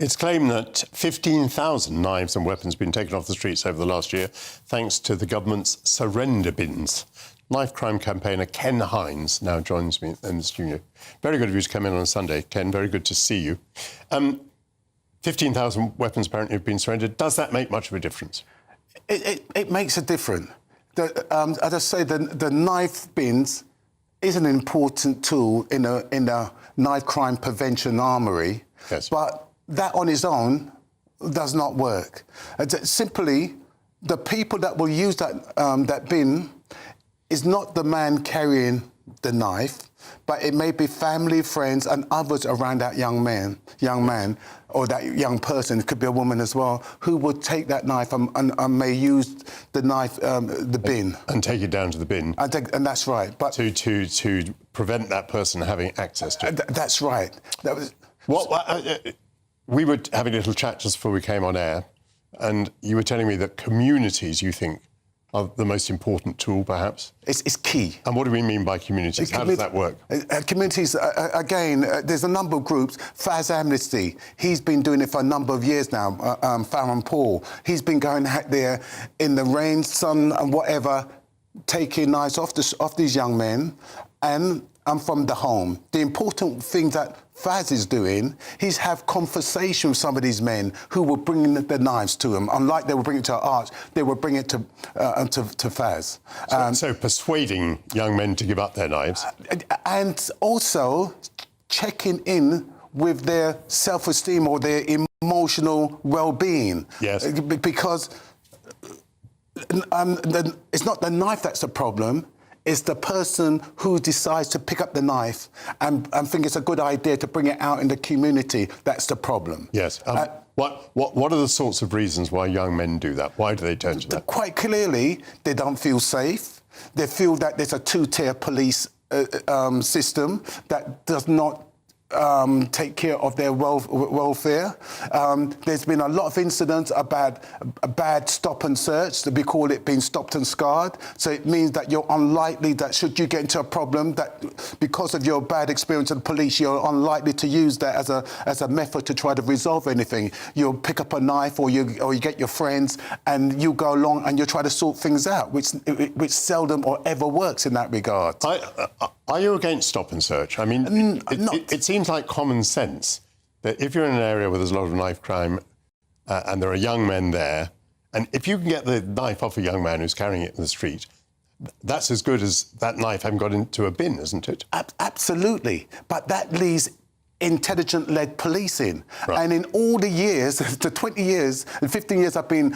It's claimed that 15,000 knives and weapons have been taken off the streets over the last year, thanks to the government's surrender bins. Knife crime campaigner Ken Hines now joins me in the studio. Very good of you to come in on a Sunday, Ken. Very good to see you. 15,000 weapons apparently have been surrendered. Does that make much of a difference? It makes a difference. As I say, the knife bins is an important tool in a knife crime prevention armoury. Yes. But that on its own does not work. Simply, the people that will use that bin is not the man carrying the knife, but it may be family, friends, and others around that young man, or that young person. It could be a woman as well, who would take that knife and may use the knife, the bin, and take it down to the bin. And that's right. But to prevent that person having access to it. That's right. That was we were having a little chat just before we came on air, and you were telling me that communities, you think, are the most important tool, perhaps? It's key. And what do we mean by communities? How does that work? Communities, again, there's a number of groups. Faz Amnesty, he's been doing it for a number of years now. Farron Paul, he's been going out there in the rain, sun and whatever, taking knives off these young men and from the home. The important thing that Faz is doing, he's have conversation with some of these men who will bring the knives to him. Unlike they will bring it to Arch, they will bring it to Faz. So persuading young men to give up their knives. And also checking in with their self-esteem or their emotional well-being. Yes. Because it's not the knife that's the problem. It's the person who decides to pick up the knife and think it's a good idea to bring it out in the community. That's the problem. Yes. What are the sorts of reasons why young men do that? Why do they turn to that? Quite clearly, they don't feel safe. They feel that there's a two-tier police system that does not take care of their welfare. There's been a lot of incidents about a bad stop and search. We call it being stopped and scarred. So it means that you're unlikely that should you get into a problem, that because of your bad experience with the police, you're unlikely to use that as a method to try to resolve anything. You'll pick up a knife or you get your friends and you go along and you try to sort things out, which seldom or ever works in that regard. Are you against stop and search? I mean, it seems like common sense that if you're in an area where there's a lot of knife crime and there are young men there, and if you can get the knife off a young man who's carrying it in the street, that's as good as that knife having got into a bin, isn't it? Absolutely. But that leaves intelligent-led policing. Right. And in all the years, the 20 years, the 15 years I've been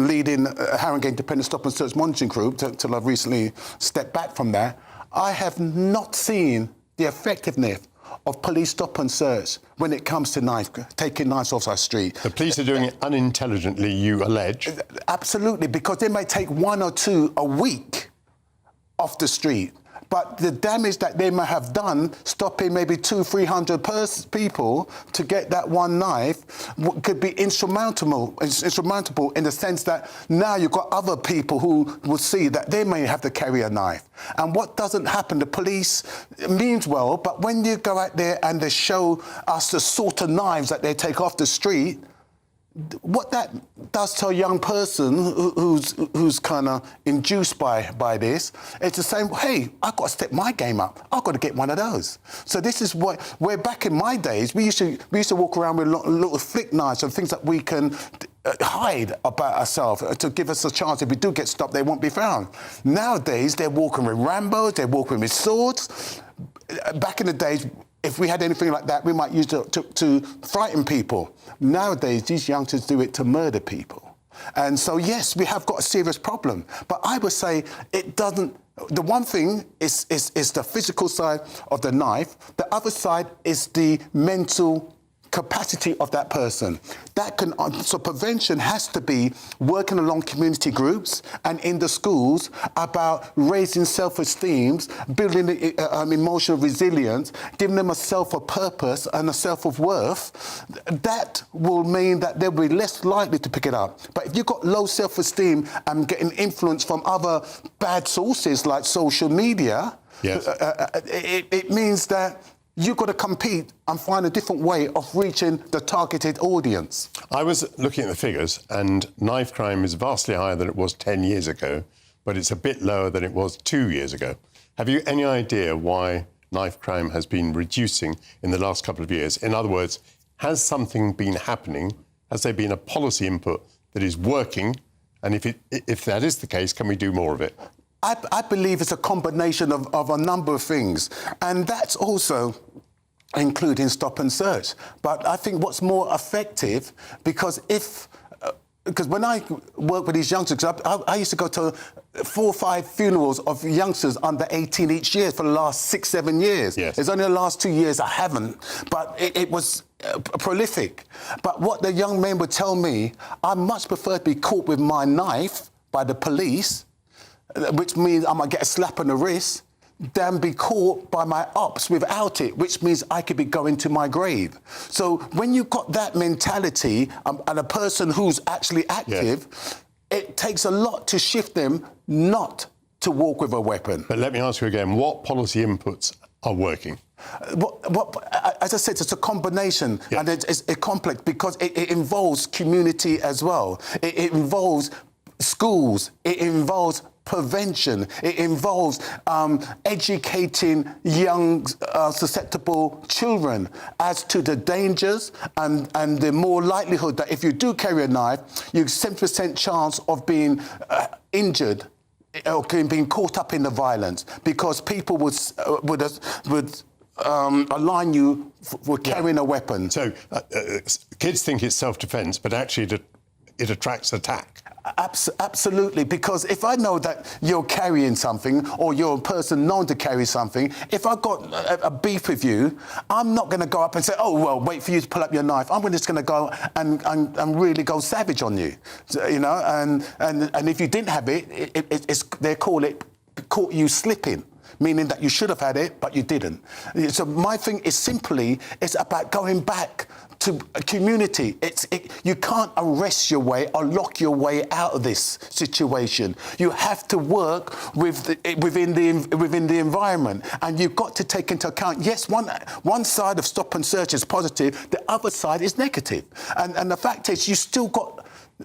leading Harringay Independent Stop and Search Monitoring Group, till I've recently stepped back from that, I have not seen the effectiveness of police stop and search when it comes to taking knives off our street. The police are doing it unintelligently, you allege? Absolutely, because they may take one or two a week off the street. But the damage that they may have done, stopping maybe 200-300 people to get that one knife, could be insurmountable in the sense that now you've got other people who will see that they may have to carry a knife. And what doesn't happen, the police means well, but when you go out there and they show us the sort of knives that they take off the street, what that does to a young person who's kind of induced by this, it's the same, hey, I've got to step my game up. I've got to get one of those. So this is where back in my days, we used to walk around with little flick knives and things that we can hide about ourselves to give us a chance. If we do get stopped, they won't be found. Nowadays, they're walking with Rambos, they're walking with swords. Back in the days, if we had anything like that, we might use it to frighten people. Nowadays, these youngsters do it to murder people. And so, yes, we have got a serious problem. But I would say it doesn't... The one thing is the physical side of the knife. The other side is the mental capacity of that person. So prevention has to be working along community groups and in the schools about raising self-esteem, building emotional resilience, giving them a self of purpose and a self of worth. That will mean that they'll be less likely to pick it up. But if you've got low self-esteem and getting influence from other bad sources like social media, yes. It means that you've got to compete and find a different way of reaching the targeted audience. I was looking at the figures, and knife crime is vastly higher than it was 10 years ago, but it's a bit lower than it was 2 years ago. Have you any idea why knife crime has been reducing in the last couple of years? In other words, has something been happening? Has there been a policy input that is working? And if that is the case, can we do more of it? I believe it's a combination of a number of things, and that's also including stop and search. But I think what's more effective, because when I work with these youngsters, I used to go to 4 or 5 funerals of youngsters under 18 each year for the last 6, 7 years. Yes. It's only the last 2 years I haven't, but it was prolific. But what the young men would tell me, I much prefer to be caught with my knife by the police, which means I might get a slap on the wrist, than be caught by my ops without it, which means I could be going to my grave. So when you've got that mentality and a person who's actually active, yes, it takes a lot to shift them not to walk with a weapon. But let me ask you again, what policy inputs are working? As I said, it's a combination, yes, and it's complex because it involves community as well. It involves schools, it involves prevention, it involves educating young, susceptible children as to the dangers and the more likelihood that if you do carry a knife, you have 70% chance of being injured or being caught up in the violence because people would align you for carrying a weapon. So kids think it's self-defence, but actually it attracts attack. Absolutely, because if I know that you're carrying something or you're a person known to carry something, if I've got a beef with you, I'm not going to go up and say, oh, well, wait for you to pull up your knife. I'm just going to go and really go savage on you, you know, and if you didn't have it, they call it caught you slipping, meaning that you should have had it, but you didn't. So my thing is simply, it's about going back to a community. You can't arrest your way or lock your way out of this situation. You have to work within the environment, and you've got to take into account, yes, one side of stop and search is positive, the other side is negative. And the fact is,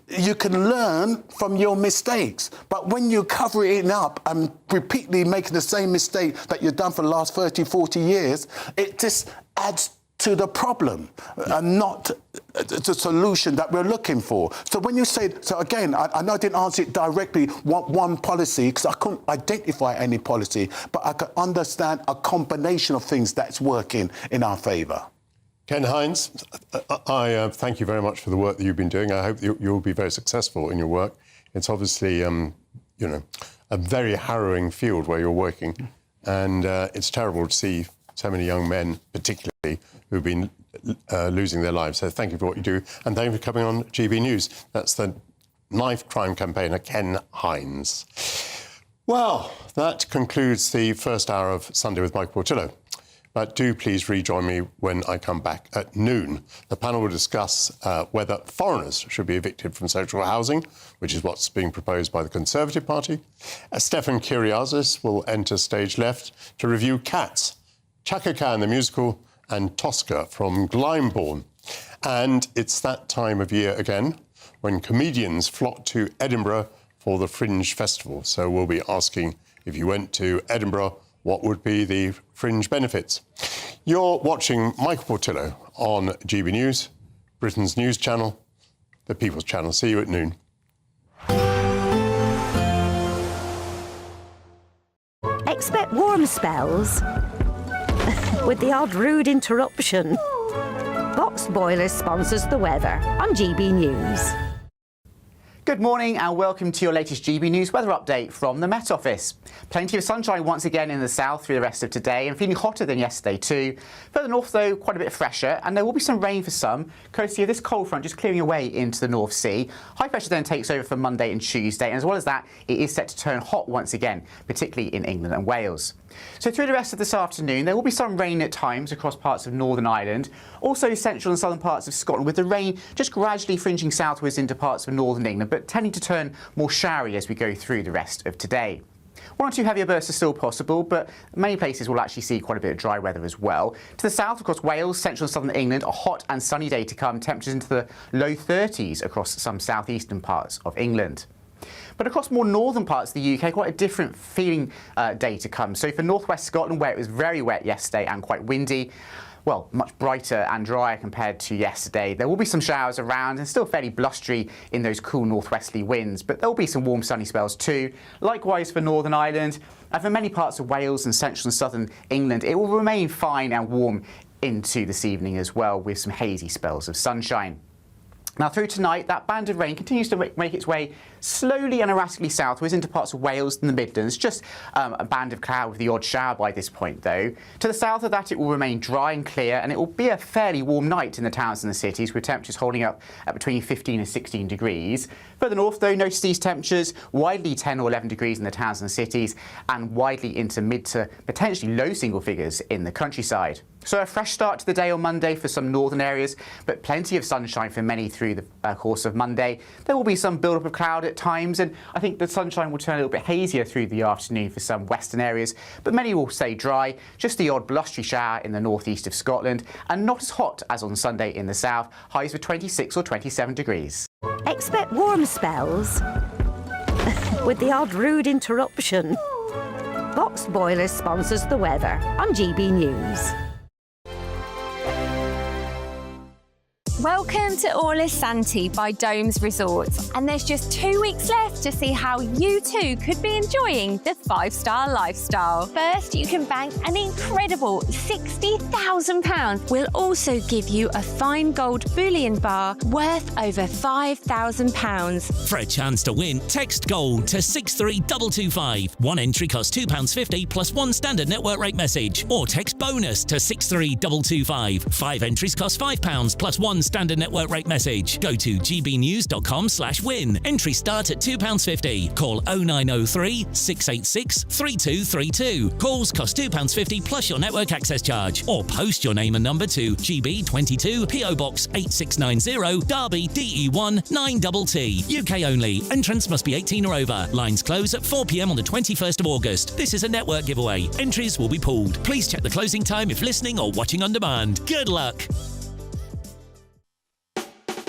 you can learn from your mistakes, but when you cover it up and repeatedly making the same mistake that you've done for the last 30, 40 years, it just adds to the problem and not the solution that we're looking for. So when you say, so again, I know I didn't answer it directly, one policy, because I couldn't identify any policy, but I could understand a combination of things that's working in our favour. Ken Hines, I thank you very much for the work that you've been doing. I hope you'll be very successful in your work. It's obviously, you know, a very harrowing field where you're working, and it's terrible to see so many young men, particularly, who've been losing their lives. So thank you for what you do, and thank you for coming on GB News. That's the knife crime campaigner, Ken Hines. Well, that concludes the first hour of Sunday with Michael Portillo. But do please rejoin me when I come back at noon. The panel will discuss whether foreigners should be evicted from social housing, which is what's being proposed by the Conservative Party. Stefan Kyriazis will enter stage left to review Cats, Chaka Khan the musical, and Tosca from Glyndebourne. And it's that time of year again when comedians flock to Edinburgh for the Fringe Festival. So we'll be asking, if you went to Edinburgh, what would be the Fringe benefits? You're watching Michael Portillo on GB News, Britain's news channel, the People's Channel. See you at noon. Expect warm spells with the odd rude interruption. Box Boiler sponsors the weather on GB News. Good morning and welcome to your latest GB News weather update from the Met Office. Plenty of sunshine once again in the south through the rest of today and feeling hotter than yesterday too. Further north though, quite a bit fresher, and there will be some rain for some, courtesy of this cold front just clearing away into the North Sea. High pressure then takes over for Monday and Tuesday, and as well as that, it is set to turn hot once again, particularly in England and Wales. So through the rest of this afternoon, there will be some rain at times across parts of Northern Ireland, also central and southern parts of Scotland, with the rain just gradually fringing southwards into parts of northern England, but tending to turn more showery as we go through the rest of today. One or two heavier bursts are still possible, but many places will actually see quite a bit of dry weather as well. To the south, across Wales, central and southern England, a hot and sunny day to come, temperatures into the low 30s across some southeastern parts of England. But across more northern parts of the UK, quite a different feeling day to come. So for northwest Scotland, where it was very wet yesterday and quite windy, well, much brighter and drier compared to yesterday. There will be some showers around and still fairly blustery in those cool northwesterly winds, but there will be some warm sunny spells too. Likewise for Northern Ireland, and for many parts of Wales and central and southern England, it will remain fine and warm into this evening as well, with some hazy spells of sunshine. Now through tonight, that band of rain continues to make its way slowly and erratically southwards into parts of Wales and the Midlands, just a band of cloud with the odd shower by this point though. To the south of that, it will remain dry and clear, and it will be a fairly warm night in the towns and the cities, with temperatures holding up at between 15 and 16 degrees. Further north though, notice these temperatures widely 10 or 11 degrees in the towns and the cities, and widely into mid to potentially low single figures in the countryside. So a fresh start to the day on Monday for some northern areas, but plenty of sunshine for many through the course of Monday. There will be some build-up of cloud at times, and I think the sunshine will turn a little bit hazier through the afternoon for some western areas, but many will stay dry, just the odd blustery shower in the northeast of Scotland, and not as hot as on Sunday in the south, highs of 26 or 27 degrees. Expect warm spells with the odd rude interruption. Box Boiler sponsors the weather on GB News. Welcome to Orlis Santi by Domes Resorts, and there's just 2 weeks left to see how you too could be enjoying the 5-star lifestyle. First, you can bank an incredible £60,000. We'll also give you a fine gold bullion bar worth over £5,000. For a chance to win, text GOLD to 63225. One entry costs £2.50 plus one standard network rate message, or text BONUS to 63225. 5 entries cost £5 plus one standard network rate message. Go to gbnews.com/win. Entries start at £2.50. Call 0903 686 3232. Calls cost £2.50 plus your network access charge. Or post your name and number to GB22 PO Box 8690 Derby DE1 9TT. UK only. Entrance must be 18 or over. Lines close at 4 p.m. on the 21st of August. This is a network giveaway. Entries will be pooled. Please check the closing time if listening or watching on demand. Good luck.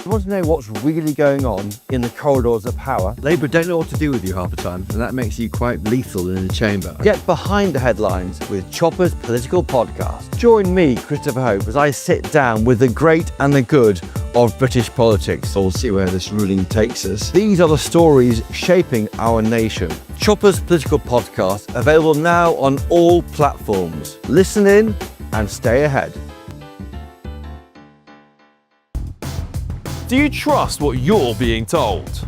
You want to know what's really going on in the corridors of power? Labour don't know what to do with you half the time, and that makes you quite lethal in the chamber. Get behind the headlines with Chopper's political podcast. Join me, Christopher Hope, as I sit down with the great and the good of British politics. We'll see where this ruling takes us. These are the stories shaping our nation. Chopper's political podcast, available now on all platforms. Listen in and stay ahead. Do you trust what you're being told?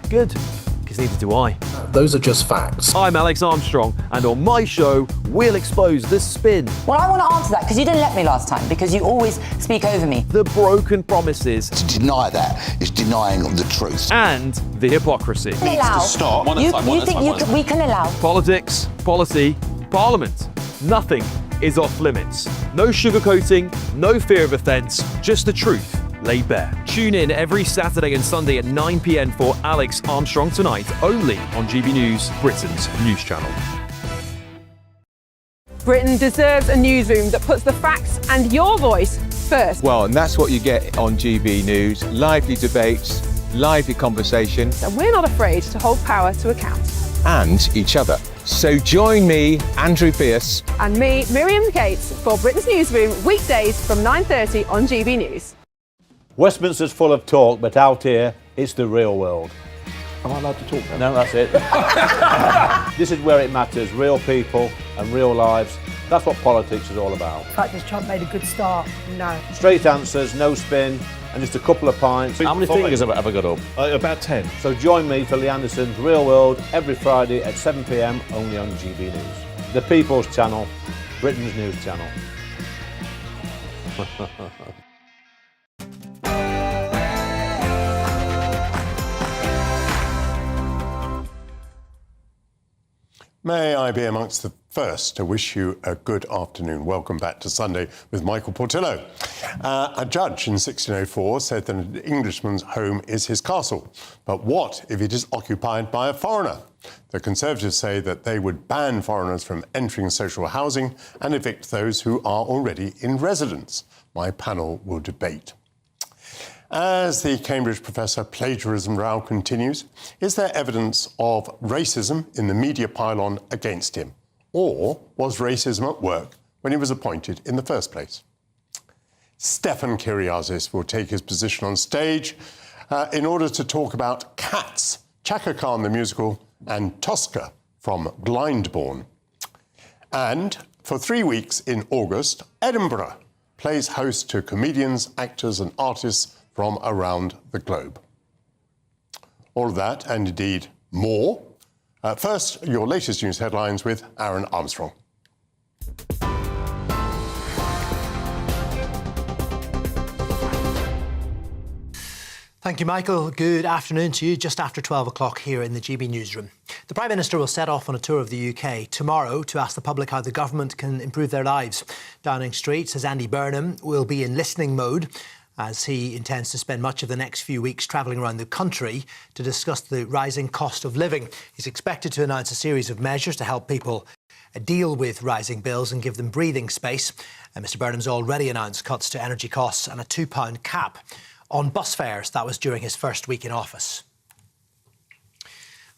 Good, because neither do I. Those are just facts. I'm Alex Armstrong, and on my show, we'll expose the spin. Well, I want to answer that, because you didn't let me last time, because you always speak over me. The broken promises. To deny that is denying the truth. And the hypocrisy. Needs to stop. We can allow. Politics, policy, parliament. Nothing is off limits. No sugarcoating, no fear of offence, just the truth laid bare. Tune in every Saturday and Sunday at 9 p.m. for Alex Armstrong Tonight, only on GB News, Britain's news channel. Britain deserves a newsroom that puts the facts and your voice first. Well, and that's what you get on GB News. Lively debates, lively conversation. And we're not afraid to hold power to account. And each other. So join me, Andrew Pearce. And me, Miriam Cates, for Britain's Newsroom, weekdays from 9:30 on GB News. Westminster's full of talk, but out here, it's the real world. Am I allowed to talk now? No, that's it. This is where it matters, real people and real lives. That's what politics is all about. In fact, has Trump made a good start? No. Straight answers, no spin, and just a couple of pints. How many fingers have I got up? About 10. So join me for Lee Anderson's Real World every Friday at 7 p.m. only on GB News. The People's Channel, Britain's news channel. May I be amongst the first to wish you a good afternoon. Welcome back to Sunday with Michael Portillo. A judge in 1604 said that an Englishman's home is his castle. But what if it is occupied by a foreigner? The Conservatives say that they would ban foreigners from entering social housing and evict those who are already in residence. My panel will debate. As the Cambridge professor plagiarism row continues, is there evidence of racism in the media pylon against him? Or was racism at work when he was appointed in the first place? Stefan Kyriazis will take his position on stage in order to talk about Cats, Chaka Khan the musical, and Tosca from Blindborn. And for 3 weeks in August, Edinburgh plays host to comedians, actors and artists from around the globe. All of that, and indeed more. First, your latest news headlines with Aaron Armstrong. Thank you, Michael. Good afternoon to you. Just after 12 o'clock here in the GB newsroom. The Prime Minister will set off on a tour of the UK tomorrow to ask the public how the government can improve their lives. Downing Street says Andy Burnham will be in listening mode, as he intends to spend much of the next few weeks travelling around the country to discuss the rising cost of living. He's expected to announce a series of measures to help people deal with rising bills and give them breathing space. And Mr Burnham's already announced cuts to energy costs and a £2 cap on bus fares. That was during his first week in office.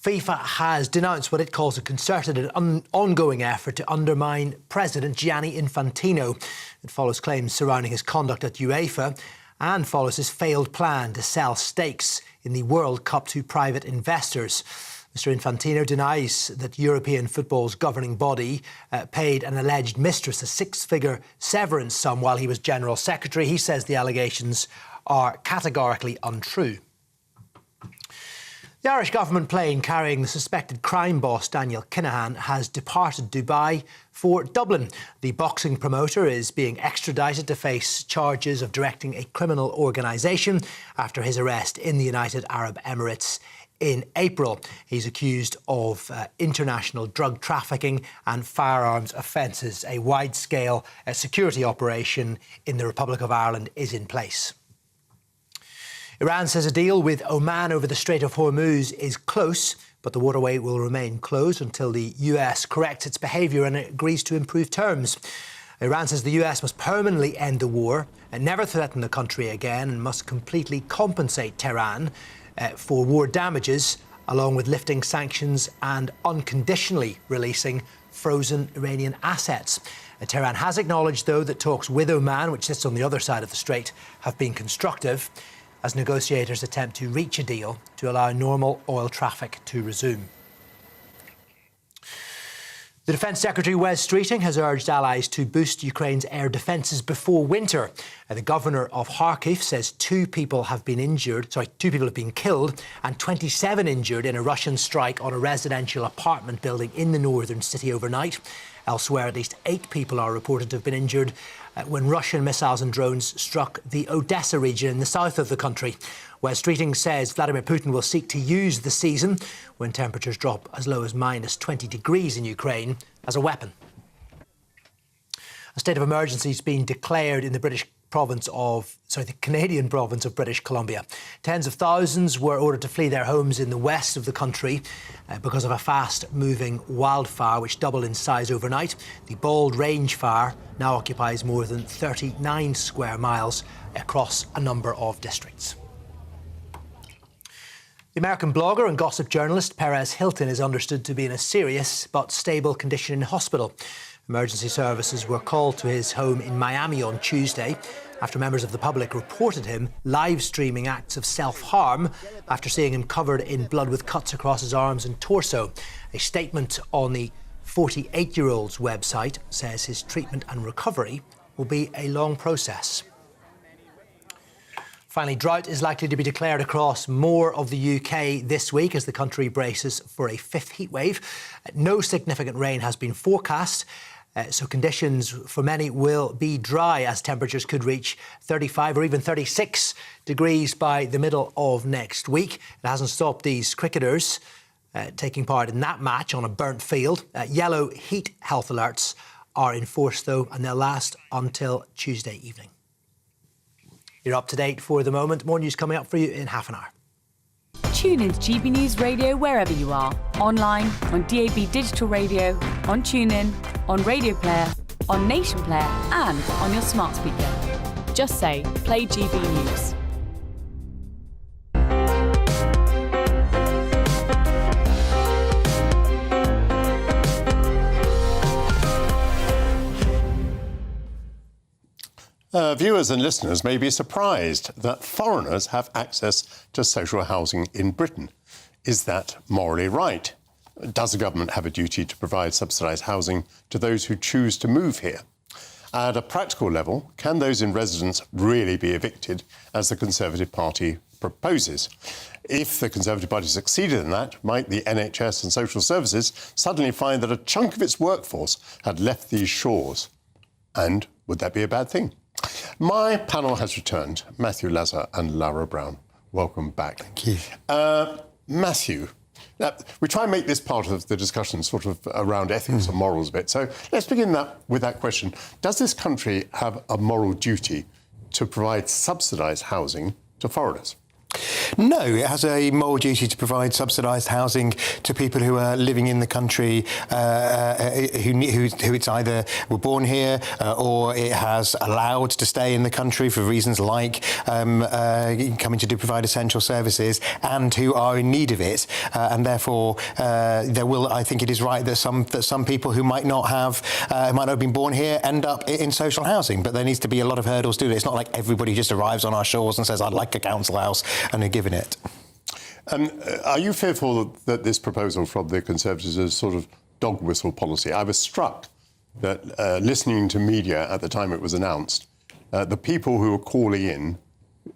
FIFA has denounced what it calls a concerted and ongoing effort to undermine President Gianni Infantino. It follows claims surrounding his conduct at UEFA and follows his failed plan to sell stakes in the World Cup to private investors. Mr Infantino denies that European football's governing body paid an alleged mistress a six-figure severance sum while he was General Secretary. He says the allegations are categorically untrue. The Irish government plane carrying the suspected crime boss Daniel Kinahan has departed Dubai for Dublin. The boxing promoter is being extradited to face charges of directing a criminal organisation after his arrest in the United Arab Emirates in April. He's accused of international drug trafficking and firearms offences. A wide-scale security operation in the Republic of Ireland is in place. Iran says a deal with Oman over the Strait of Hormuz is close, but the waterway will remain closed until the US corrects its behaviour and agrees to improve terms. Iran says the US must permanently end the war and never threaten the country again, and must completely compensate Tehran for war damages, along with lifting sanctions and unconditionally releasing frozen Iranian assets. Tehran has acknowledged, though, that talks with Oman, which sits on the other side of the strait, have been constructive, as negotiators attempt to reach a deal to allow normal oil traffic to resume. The Defence Secretary Wes Streeting has urged allies to boost Ukraine's air defences before winter. The governor of Kharkiv says two people have been killed and 27 injured in a Russian strike on a residential apartment building in the northern city overnight. Elsewhere, at least 8 people are reported to have been injured when Russian missiles and drones struck the Odessa region in the south of the country. Wes Streeting says Vladimir Putin will seek to use the season, when temperatures drop as low as minus 20 degrees in Ukraine, as a weapon. A state of emergency has been declared in the British Canadian province of British Columbia. Tens of thousands were ordered to flee their homes in the west of the country because of a fast-moving wildfire which doubled in size overnight. The Bald Range fire now occupies more than 39 square miles across a number of districts. The American blogger and gossip journalist Perez Hilton is understood to be in a serious but stable condition in hospital. Emergency services were called to his home in Miami on Tuesday after members of the public reported him live streaming acts of self-harm after seeing him covered in blood with cuts across his arms and torso. A statement on the 48-year-old's website says his treatment and recovery will be a long process. Finally, drought is likely to be declared across more of the UK this week as the country braces for a fifth heatwave. No significant rain has been forecast, so conditions for many will be dry as temperatures could reach 35 or even 36 degrees by the middle of next week. It hasn't stopped these cricketers taking part in that match on a burnt field. Yellow heat health alerts are in force, though, and they'll last until Tuesday evening. You're up to date for the moment. More news coming up for you in half an hour. Tune in to GB News Radio wherever you are. Online, on DAB digital radio, on TuneIn, on Radio Player, on Nation Player and on your smart speaker. Just say, play GB News. Viewers and listeners may be surprised that foreigners have access to social housing in Britain. Is that morally right? Does the government have a duty to provide subsidised housing to those who choose to move here? At a practical level, can those in residence really be evicted, as the Conservative Party proposes? If the Conservative Party succeeded in that, might the NHS and social services suddenly find that a chunk of its workforce had left these shores? And would that be a bad thing? My panel has returned, Matthew Lazar and Laura Brown. Welcome back. Thank you. Matthew, now, we try and make this part of the discussion sort of around ethics and morals a bit. So let's begin with that question. Does this country have a moral duty to provide subsidised housing to foreigners? No, it has a moral duty to provide subsidised housing to people who are living in the country, who it's either were born here or it has allowed to stay in the country for reasons like coming to provide essential services, and who are in need of it. And therefore, I think it is right that some people who might not have been born here end up in social housing. But there needs to be a lot of hurdles to it. It's not like everybody just arrives on our shores and says, I'd like a council house, and are given it. Are you fearful that this proposal from the Conservatives is sort of dog whistle policy? I was struck that listening to media at the time it was announced, the people who were calling in,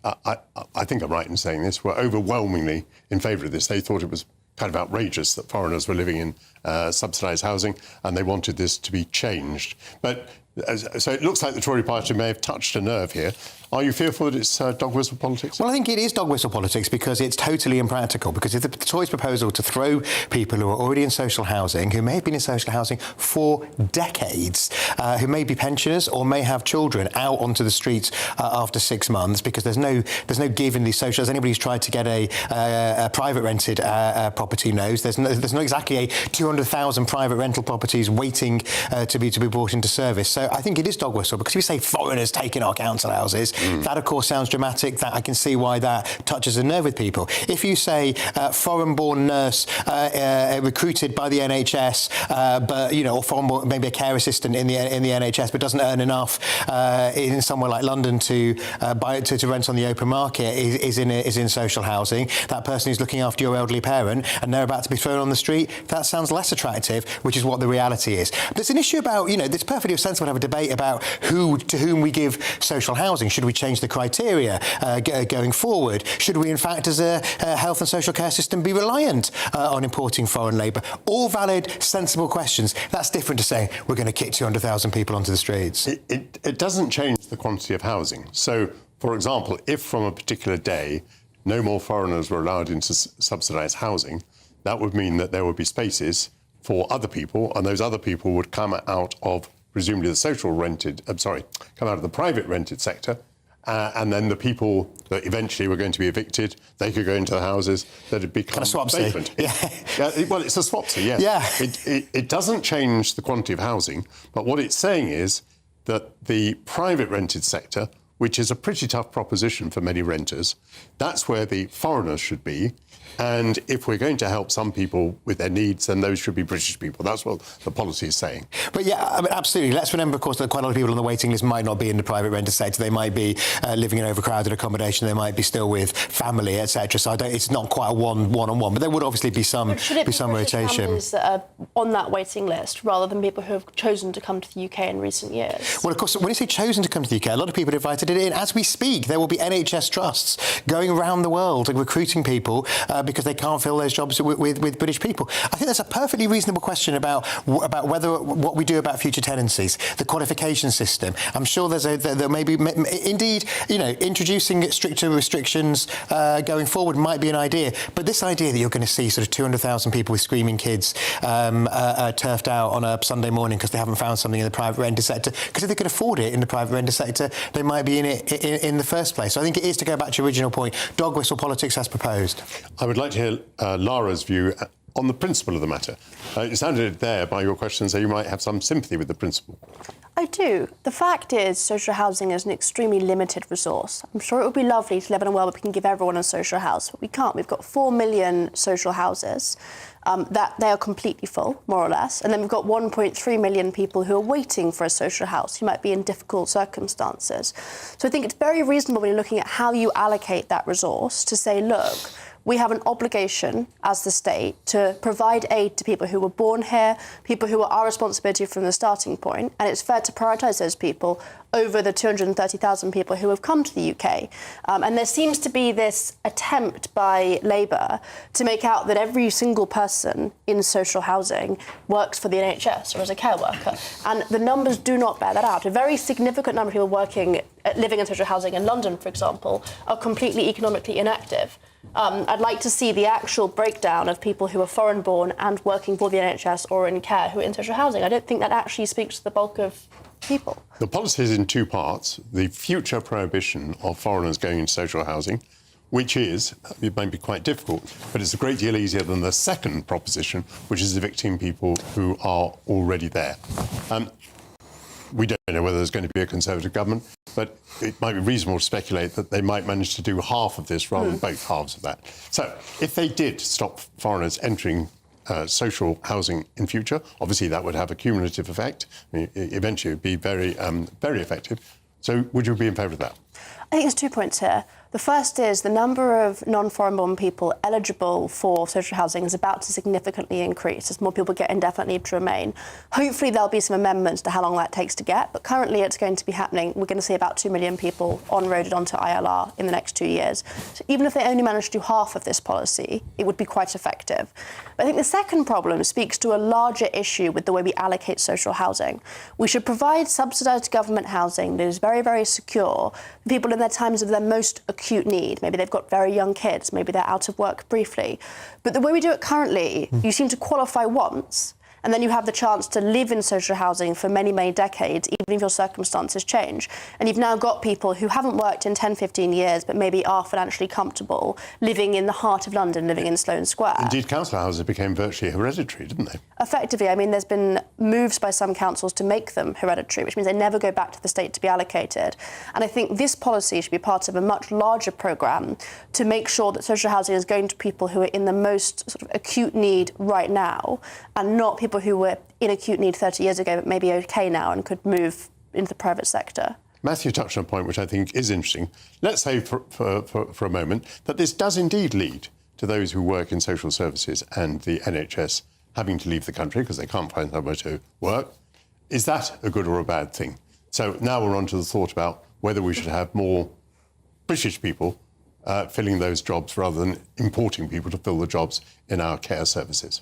I think I'm right in saying this, were overwhelmingly in favour of this. They thought it was kind of outrageous that foreigners were living in subsidised housing, and they wanted this to be changed. But so it looks like the Tory party may have touched a nerve here. Are you fearful that it's dog whistle politics? Well, I think it is dog whistle politics because it's totally impractical. Because if the Tories' proposal to throw people who are already in social housing, who may have been in social housing for decades, who may be pensioners or may have children, out onto the streets after 6 months, because there's no give in these socials. Anybody who's tried to get a private rented property knows there's not exactly a 200,000 private rental properties waiting to be brought into service. So I think it is dog whistle, because if you say foreigners taking our council houses, that of course sounds dramatic. That I can see why that touches a nerve with people. If you say foreign-born nurse recruited by the NHS, but or foreign-born, maybe a care assistant in the NHS, but doesn't earn enough in somewhere like London to rent on the open market, is in social housing. That person who's looking after your elderly parent and they're about to be thrown on the street, that sounds less attractive, which is what the reality is. There's an issue about it's perfectly sensible to have a debate about to whom we give social housing. Should we change the criteria going forward? Should we, in fact, as a health and social care system, be reliant on importing foreign labour? All valid, sensible questions. That's different to saying we're going to kick 200,000 people onto the streets. It doesn't change the quantity of housing. So, for example, if from a particular day no more foreigners were allowed into subsidised housing, that would mean that there would be spaces for other people, and those other people would come out of presumably the private rented sector and then the people that eventually were going to be evicted, they could go into the houses that had become vacant. Well, it's a swapsy, yes. Yeah. It doesn't change the quantity of housing, but what it's saying is that the private rented sector, which is a pretty tough proposition for many renters, that's where the foreigners should be. And if we're going to help some people with their needs, then those should be British people. That's what the policy is saying. But yeah, I mean, absolutely. Let's remember, of course, that quite a lot of people on the waiting list might not be in the private renter sector. They might be living in overcrowded accommodation. They might be still with family, etc. So it's not quite a one-on-one. But there would obviously be some rotation. Families that are on that waiting list rather than people who have chosen to come to the UK in recent years? Well, of course, when you say chosen to come to the UK, a lot of people have invited it in. As we speak, there will be NHS trusts going around the world and recruiting people because they can't fill those jobs with British people. I think that's a perfectly reasonable question about whether what we do about future tenancies, the qualification system. I'm sure there may be, indeed, introducing stricter restrictions going forward might be an idea. But this idea that you're going to see sort of 200,000 people with screaming kids turfed out on a Sunday morning because they haven't found something in the private renter sector, because if they could afford it in the private renter sector, they might be in it in the first place. So I think it is, to go back to your original point, dog whistle politics as proposed. I would like to hear Lara's view on the principle of the matter. It sounded there by your questions that you might have some sympathy with the principle. I do. The fact is, social housing is an extremely limited resource. I'm sure it would be lovely to live in a world where we can give everyone a social house, but we can't. We've got 4 million social houses that they are completely full, more or less, and then we've got 1.3 million people who are waiting for a social house, who might be in difficult circumstances. So I think it's very reasonable when you're looking at how you allocate that resource to say, look, we have an obligation as the state to provide aid to people who were born here, people who are our responsibility from the starting point, and it's fair to prioritise those people over the 230,000 people who have come to the UK. And there seems to be this attempt by Labour to make out that every single person in social housing works for the NHS or as a care worker. And the numbers do not bear that out. A very significant number of people living in social housing in London, for example, are completely economically inactive. I'd like to see the actual breakdown of people who are foreign-born and working for the NHS or in care who are in social housing. I don't think that actually speaks to the bulk of people. The policy is in two parts. The future prohibition of foreigners going into social housing, which is, it might be quite difficult, but it's a great deal easier than the second proposition, which is evicting people who are already there. We don't know whether there's going to be a Conservative government, but it might be reasonable to speculate that they might manage to do half of this rather than both halves of that. So if they did stop foreigners entering social housing in future, obviously that would have a cumulative effect. I mean, eventually it would be very, very effective. So would you be in favour of that? I think there's 2 points here. The first is the number of non-foreign-born people eligible for social housing is about to significantly increase as more people get indefinite leave to remain. Hopefully there'll be some amendments to how long that takes to get, but currently it's going to be happening. We're going to see about 2 million people on-roaded onto ILR in the next 2 years. So even if they only manage to do half of this policy, it would be quite effective. But I think the second problem speaks to a larger issue with the way we allocate social housing. We should provide subsidised government housing that is very, very secure for people in their times of their most acute need. Maybe they've got very young kids, maybe they're out of work briefly. But the way we do it currently, you seem to qualify once, and then you have the chance to live in social housing for many, many decades, even if your circumstances change. And you've now got people who haven't worked in 10, 15 years, but maybe are financially comfortable, living in the heart of London, living in Sloane Square. Indeed, council houses became virtually hereditary, didn't they? Effectively, I mean, there's been moves by some councils to make them hereditary, which means they never go back to the state to be allocated. And I think this policy should be part of a much larger programme to make sure that social housing is going to people who are in the most sort of acute need right now, and not people who were in acute need 30 years ago but maybe OK now and could move into the private sector. Matthew touched on a point which I think is interesting. Let's say for a moment that this does indeed lead to those who work in social services and the NHS having to leave the country because they can't find somewhere to work. Is that a good or a bad thing? So now we're on to the thought about whether we should have more British people filling those jobs rather than importing people to fill the jobs in our care services.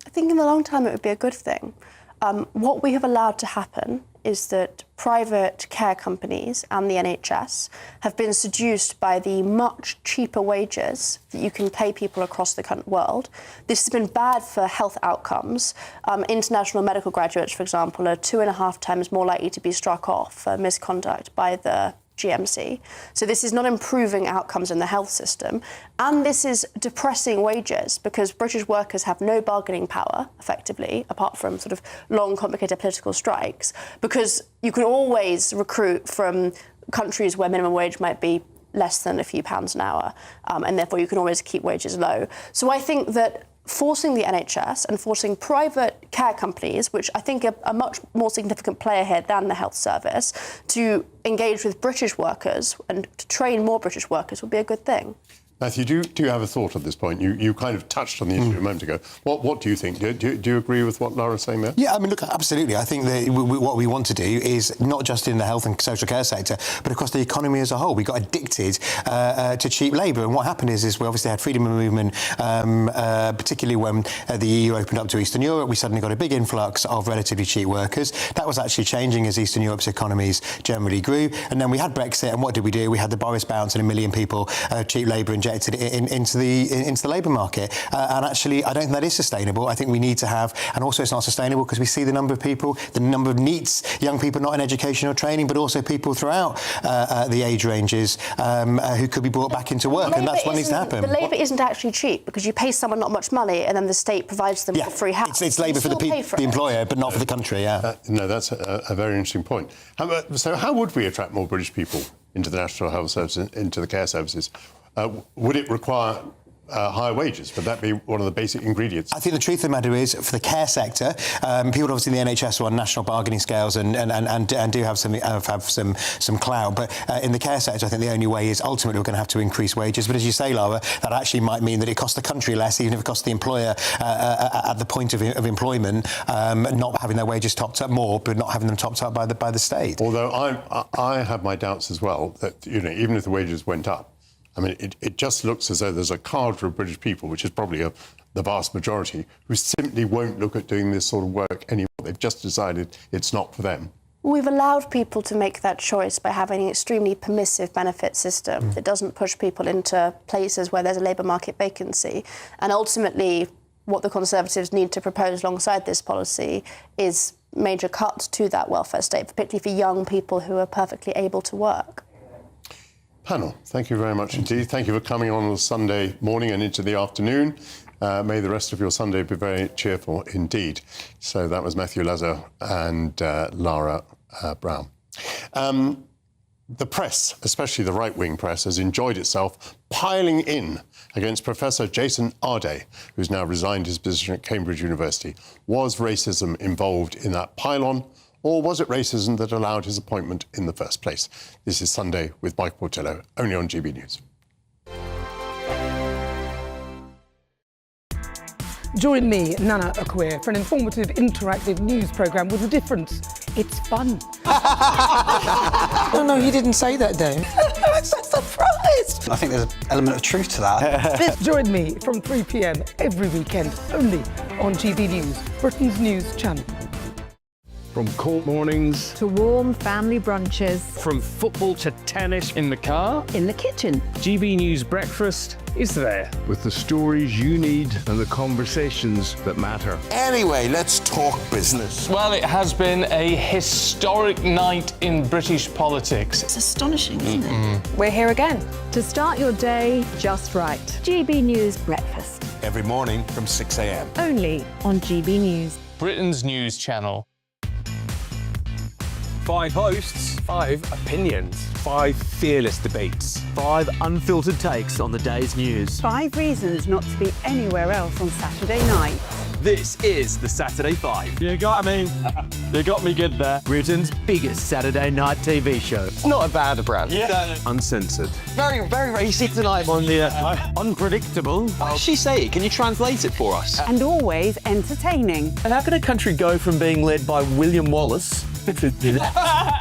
I think in the long term it would be a good thing. What we have allowed to happen is that private care companies and the NHS have been seduced by the much cheaper wages that you can pay people across the world. This has been bad for health outcomes. International medical graduates, for example, are 2.5 times more likely to be struck off for misconduct by the GMC. So this is not improving outcomes in the health system. And this is depressing wages because British workers have no bargaining power, effectively, apart from sort of long, complicated political strikes, because you can always recruit from countries where minimum wage might be less than a few pounds an hour, and therefore you can always keep wages low. So I think that forcing the NHS and forcing private care companies, which I think are a much more significant player here than the health service, to engage with British workers and to train more British workers would be a good thing. Matthew, do you have a thought at this point? You kind of touched on the issue a moment ago. What do you think? Do you agree with what Laura's saying there? Yeah, I mean, look, absolutely. I think that what we want to do is not just in the health and social care sector, but across the economy as a whole. We got addicted to cheap labour, and what happened is we obviously had freedom of movement, particularly when the EU opened up to Eastern Europe. We suddenly got a big influx of relatively cheap workers. That was actually changing as Eastern Europe's economies generally grew, and then we had Brexit, and what did we do? We had the Boris bounce and 1 million people, cheap labour injected into the labour market, and actually I don't think that is sustainable. I think we need to have, and also it's not sustainable because we see the number of people, the number of NEETs, young people not in education or training, but also people throughout the age ranges who could be brought back into work, and that's what needs to happen. The labour isn't actually cheap because you pay someone not much money and then the state provides them with a free house. It's labour for the employer, but not for the country. Yeah. No, that's a very interesting point. So how would we attract more British people into the National Health Service, into the care services? Would it require higher wages? Would that be one of the basic ingredients? I think the truth of the matter is, for the care sector, people obviously in the NHS are on national bargaining scales and do have some clout. But in the care sector, I think the only way is ultimately we're going to have to increase wages. But as you say, Lara, that actually might mean that it costs the country less, even if it costs the employer at the point of employment, not having their wages topped up more, but not having them topped up by the state. Although I have my doubts as well that even if the wages went up, I mean, it just looks as though there's a cadre of British people, which is probably the vast majority, who simply won't look at doing this sort of work anymore. They've just decided it's not for them. We've allowed people to make that choice by having an extremely permissive benefit system that doesn't push people into places where there's a labour market vacancy. And ultimately, what the Conservatives need to propose alongside this policy is major cuts to that welfare state, particularly for young people who are perfectly able to work. Panel, thank you very much indeed. Thank you for coming on a Sunday morning and into the afternoon. May the rest of your Sunday be very cheerful indeed. So that was Matthew Lazo and Lara Brown. The press, especially the right-wing press, has enjoyed itself piling in against Professor Jason Arday, who's now resigned his position at Cambridge University. Was racism involved in that pile-on? Or was it racism that allowed his appointment in the first place? This is Sunday with Michael Portillo, only on GB News. Join me, Nana Akweer, for an informative, interactive news programme with a difference. It's fun. No, he didn't say that, Dave. I'm so surprised. I think there's an element of truth to that. Join me from 3 p.m. every weekend, only on GB News, Britain's news channel. From cold mornings to warm family brunches, from football to tennis in the car, in the kitchen, GB News Breakfast is there with the stories you need and the conversations that matter. Anyway, let's talk business. Well, it has been a historic night in British politics. It's astonishing, isn't it? We're here again to start your day just right. GB News Breakfast. Every morning from 6 a.m. Only on GB News. Britain's news channel. 5 hosts, 5 opinions, 5 fearless debates, 5 unfiltered takes on the day's news. 5 reasons not to be anywhere else on Saturday night. This is the Saturday 5. You got me. You got me good there. Britain's biggest Saturday night TV show. It's not a bad brand. Yeah. Uncensored. Very, very racist tonight on the unpredictable. What did she say? Can you translate it for us? And always entertaining. And how can a country go from being led by William Wallace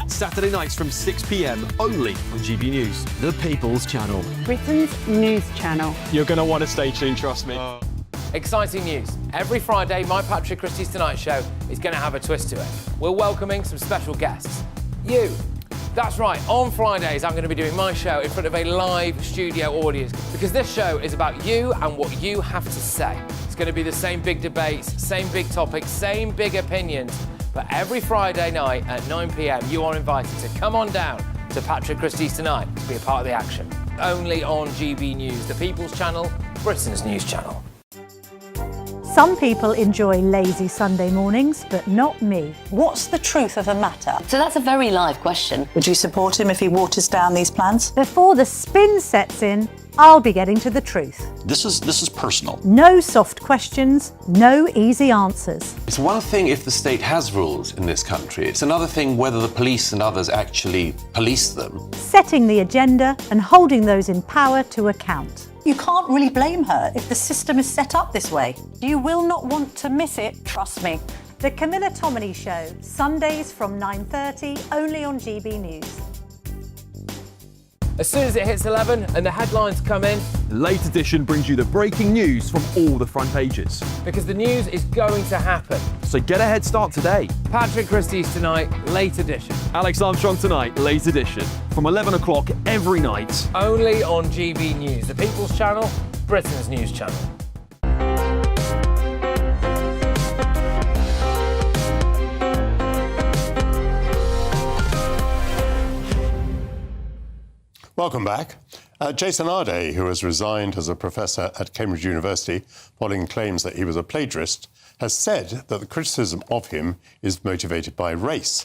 Saturday nights from 6 p.m. only on GB News, the People's Channel. Britain's news channel. You're going to want to stay tuned, trust me. Exciting news. Every Friday, my Patrick Christie's Tonight Show is going to have a twist to it. We're welcoming some special guests. You. That's right, on Fridays I'm going to be doing my show in front of a live studio audience because this show is about you and what you have to say. It's going to be the same big debates, same big topics, same big opinions. But every Friday night at 9 p.m, you are invited to come on down to Patrick Christie's Tonight to be a part of the action. Only on GB News, the People's Channel, Britain's news channel. Some people enjoy lazy Sunday mornings, but not me. What's the truth of the matter? So that's a very live question. Would you support him if he waters down these plans? Before the spin sets in, I'll be getting to the truth. This is personal. No soft questions, no easy answers. It's one thing if the state has rules in this country. It's another thing whether the police and others actually police them. Setting the agenda and holding those in power to account. You can't really blame her if the system is set up this way. You will not want to miss it, trust me. The Camilla Tominey Show, Sundays from 9:30, only on GB News. As soon as it hits 11 and the headlines come in, The Late Edition brings you the breaking news from all the front pages. because the news is going to happen. So get a head start today. Patrick Christie's Tonight, Late Edition. Alex Armstrong Tonight, Late Edition. From 11 o'clock every night. Only on GB News, the People's Channel, Britain's news channel. Welcome back. Jason Arday, who has resigned as a professor at Cambridge University following claims that he was a plagiarist, has said that the criticism of him is motivated by race.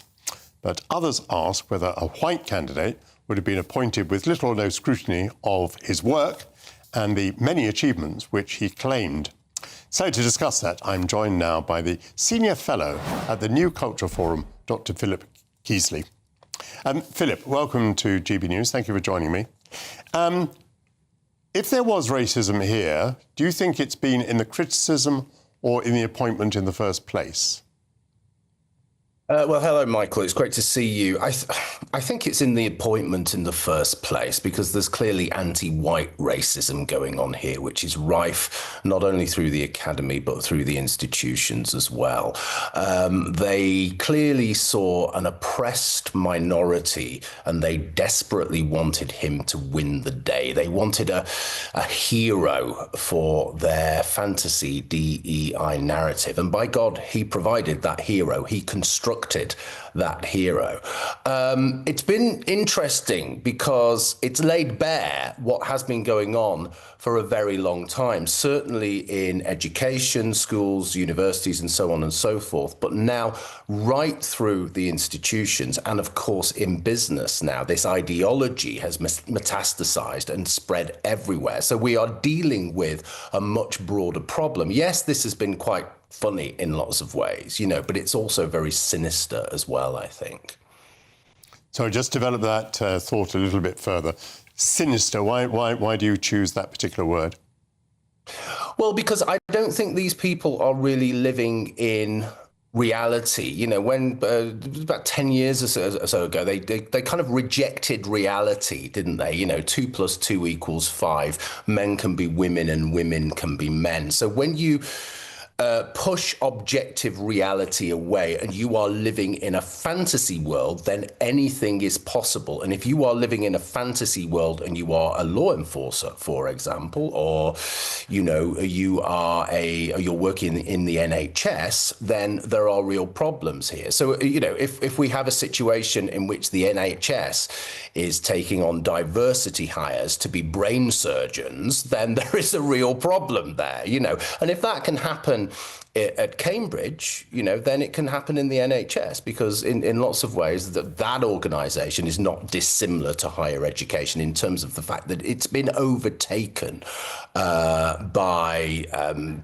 But others ask whether a white candidate would have been appointed with little or no scrutiny of his work and the many achievements which he claimed. So to discuss that, I'm joined now by the Senior Fellow at the New Culture Forum, Dr. Philip Keasley. Philip, welcome to GB News. Thank you for joining me. If there was racism here, do you think it's been in the criticism or in the appointment in the first place? Well, hello, Michael. It's great to see you. I think it's in the appointment in the first place because there's clearly anti-white racism going on here, which is rife not only through the academy but through the institutions as well. They clearly saw an oppressed minority and they desperately wanted him to win the day. They wanted a hero for their fantasy DEI narrative. And by God, he provided that hero. He constructed that hero. It's been interesting because it's laid bare what has been going on for a very long time, certainly in education, schools, universities, and so on and so forth. But now, right through the institutions and, of course, in business now, this ideology has metastasized and spread everywhere. So we are dealing with a much broader problem. Yes, this has been quite funny in lots of ways, but it's also very sinister as well, I think. So just develop that thought a little bit further. Sinister, why do you choose that particular word? Well, because I don't think these people are really living in reality. When about 10 years or so ago, they kind of rejected reality, didn't they? 2 + 2 = 5. Men can be women and women can be men. So when you push objective reality away and you are living in a fantasy world, then anything is possible. And if you are living in a fantasy world and you are a law enforcer, for example, or you're working in the NHS, then there are real problems here. So if we have a situation in which the NHS is taking on diversity hires to be brain surgeons, then there is a real problem there. And if that can happen at Cambridge, then it can happen in the NHS, because in lots of ways that organisation is not dissimilar to higher education in terms of the fact that it's been overtaken by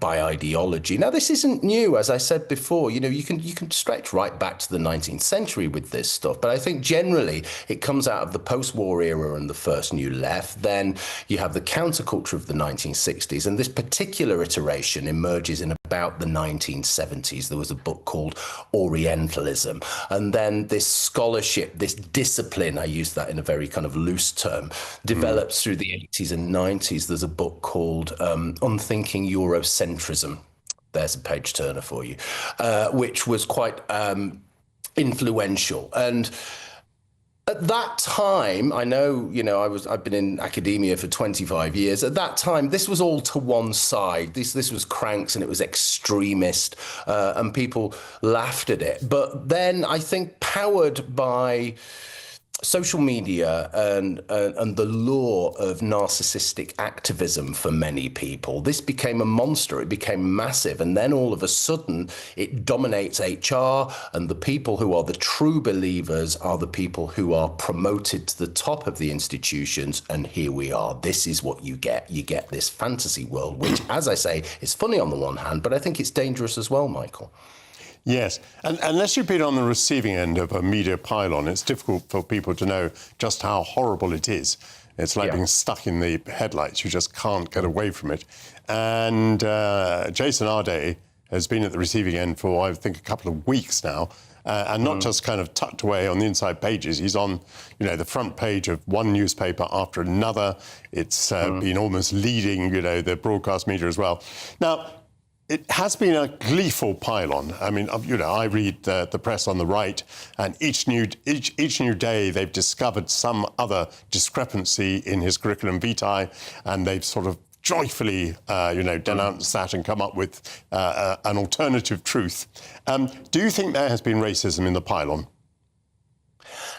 ideology. Now, this isn't new, as I said before. You can stretch right back to the 19th century with this stuff, but I think generally it comes out of the post-war era and the first New Left. Then you have the counterculture of the 1960s, and this particular iteration emerges in about the 1970s. There was a book called Orientalism, and then this scholarship, this discipline, I use that in a very kind of loose term, develops through the 80s and 90s. There's a book called Unthinking Eurocentrism. There's a page turner for you, which was quite influential. And at that time, I know, I've been in academia for 25 years. At that time, this was all to one side. This was cranks and it was extremist, and people laughed at it. But then I think powered by social media and the lure of narcissistic activism for many people, this became a monster. It became massive. And then all of a sudden, it dominates HR, and the people who are the true believers are the people who are promoted to the top of the institutions. And here we are. This is what you get. You get this fantasy world, which, as I say, is funny on the one hand, but I think it's dangerous as well, Michael. Yes, and unless you've been on the receiving end of a media pylon, it's difficult for people to know just how horrible it is. It's like being stuck in the headlights. You just can't get away from it. And Jason Arday has been at the receiving end for, I think, a couple of weeks now, and not just kind of tucked away on the inside pages. He's on, the front page of one newspaper after another. It's been almost leading, the broadcast media as well. Now, it has been a gleeful pylon. I mean, I read the press on the right, and each new day they've discovered some other discrepancy in his curriculum vitae, and they've sort of joyfully, denounced that and come up with an alternative truth. Do you think there has been racism in the pylon?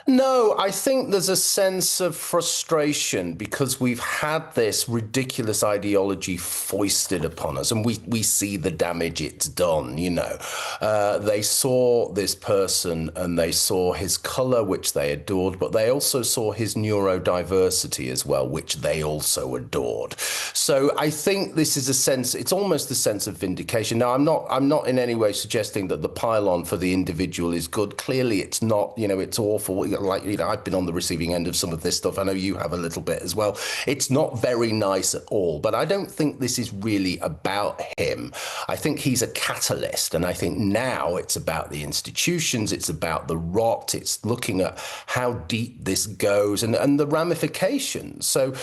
No, I think there's a sense of frustration because we've had this ridiculous ideology foisted upon us, and we see the damage it's done, They saw this person and they saw his colour, which they adored, but they also saw his neurodiversity as well, which they also adored. So I think this is it's almost a sense of vindication. Now, I'm not in any way suggesting that the pylon for the individual is good. Clearly, it's not, it's awful. I've been on the receiving end of some of this stuff. I know you have a little bit as well. It's not very nice at all, but I don't think this is really about him. I think he's a catalyst, and I think now it's about the institutions, it's about the rot, it's looking at how deep this goes and the ramifications. So,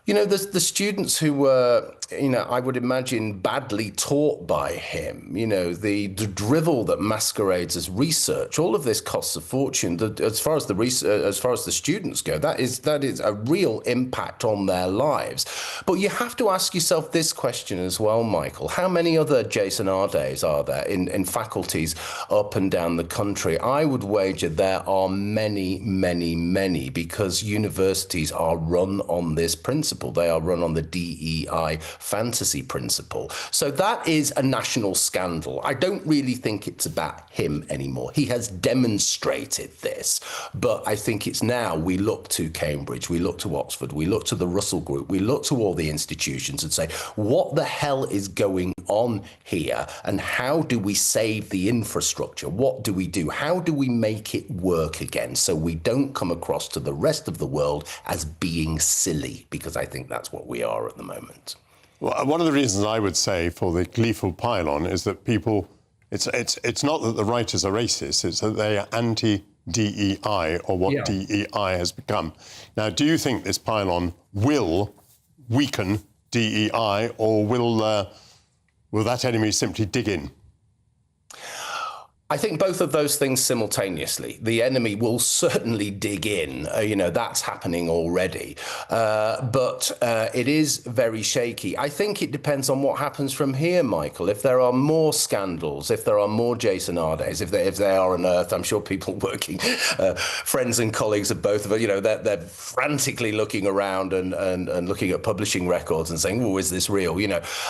the students who were, I would imagine, badly taught by him, the drivel that masquerades as research, all of this costs a fortune. As far as the students go, that is a real impact on their lives. But you have to ask yourself this question as well, Michael. How many other Jason Ardays are there in faculties up and down the country? I would wager there are many, many, many, because universities are run on this principle. They are run on the DEI fantasy principle. So that is a national scandal. I don't really think it's about him anymore. He has demonstrated this. But I think it's now we look to Cambridge, we look to Oxford, we look to the Russell Group, we look to all the institutions and say, what the hell is going on here? And how do we save the infrastructure? What do we do? How do we make it work again so we don't come across to the rest of the world as being silly? Because I think that's what we are at the moment. Well, one of the reasons I would say for the gleeful pylon is that people, it's not that the writers are racist, it's that they are anti-DEI, or what DEI has become. Now, do you think this pylon will weaken DEI, or will that enemy simply dig in? I think both of those things simultaneously. The enemy will certainly dig in. That's happening already. But it is very shaky. I think it depends on what happens from here, Michael. If there are more scandals, if there are more Jason Ardays, if they are unearthed, I'm sure people working, friends and colleagues of both of us, they're frantically looking around and looking at publishing records and saying, oh, is this real?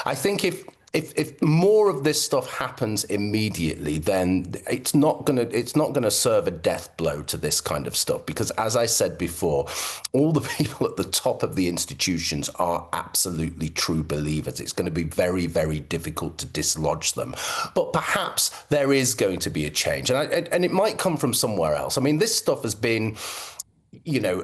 I think if more of this stuff happens immediately, then it's not gonna serve a death blow to this kind of stuff, because, as I said before, all the people at the top of the institutions are absolutely true believers. It's going to be very, very difficult to dislodge them. But perhaps there is going to be a change, and it might come from somewhere else. I mean, this stuff has been,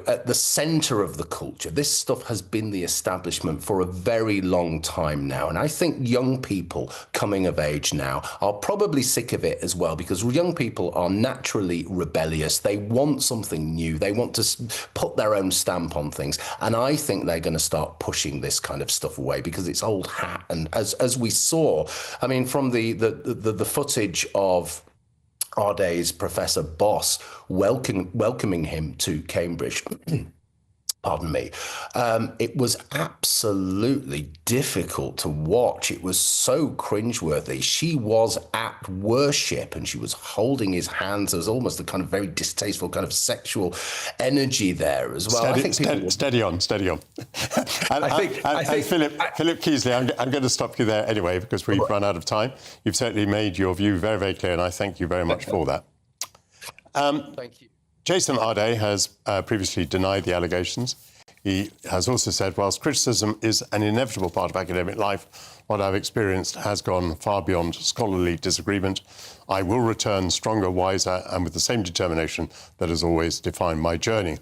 at the center of the culture. This stuff has been the establishment for a very long time now. And I think young people coming of age now are probably sick of it as well, because young people are naturally rebellious. They want something new. They want to put their own stamp on things. And I think they're going to start pushing this kind of stuff away because it's old hat. And as we saw, I mean, from the footage of Arday's Professor Boss welcoming him to Cambridge, pardon me, it was absolutely difficult to watch. It was so cringeworthy. She was at worship and she was holding his hands. There was almost a kind of very distasteful kind of sexual energy there as well. Steady on. And Philip Keasley, I'm going to stop you there anyway because we've run out of time. You've certainly made your view very, very clear, and I thank you very much for that. Thank you. Jason Arde has previously denied the allegations. He has also said, whilst criticism is an inevitable part of academic life, what I've experienced has gone far beyond scholarly disagreement. I will return stronger, wiser, and with the same determination that has always defined my journey.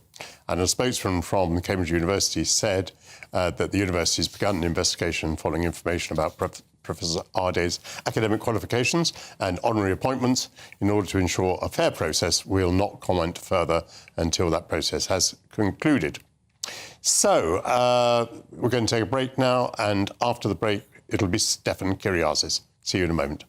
And a spokesman from Cambridge University said that the university has begun an investigation following information about Professor Arde's academic qualifications and honorary appointments. In order to ensure a fair process, we'll not comment further until that process has concluded. So, we're going to take a break now, and after the break, it'll be Stefan Kyriazis. See you in a moment.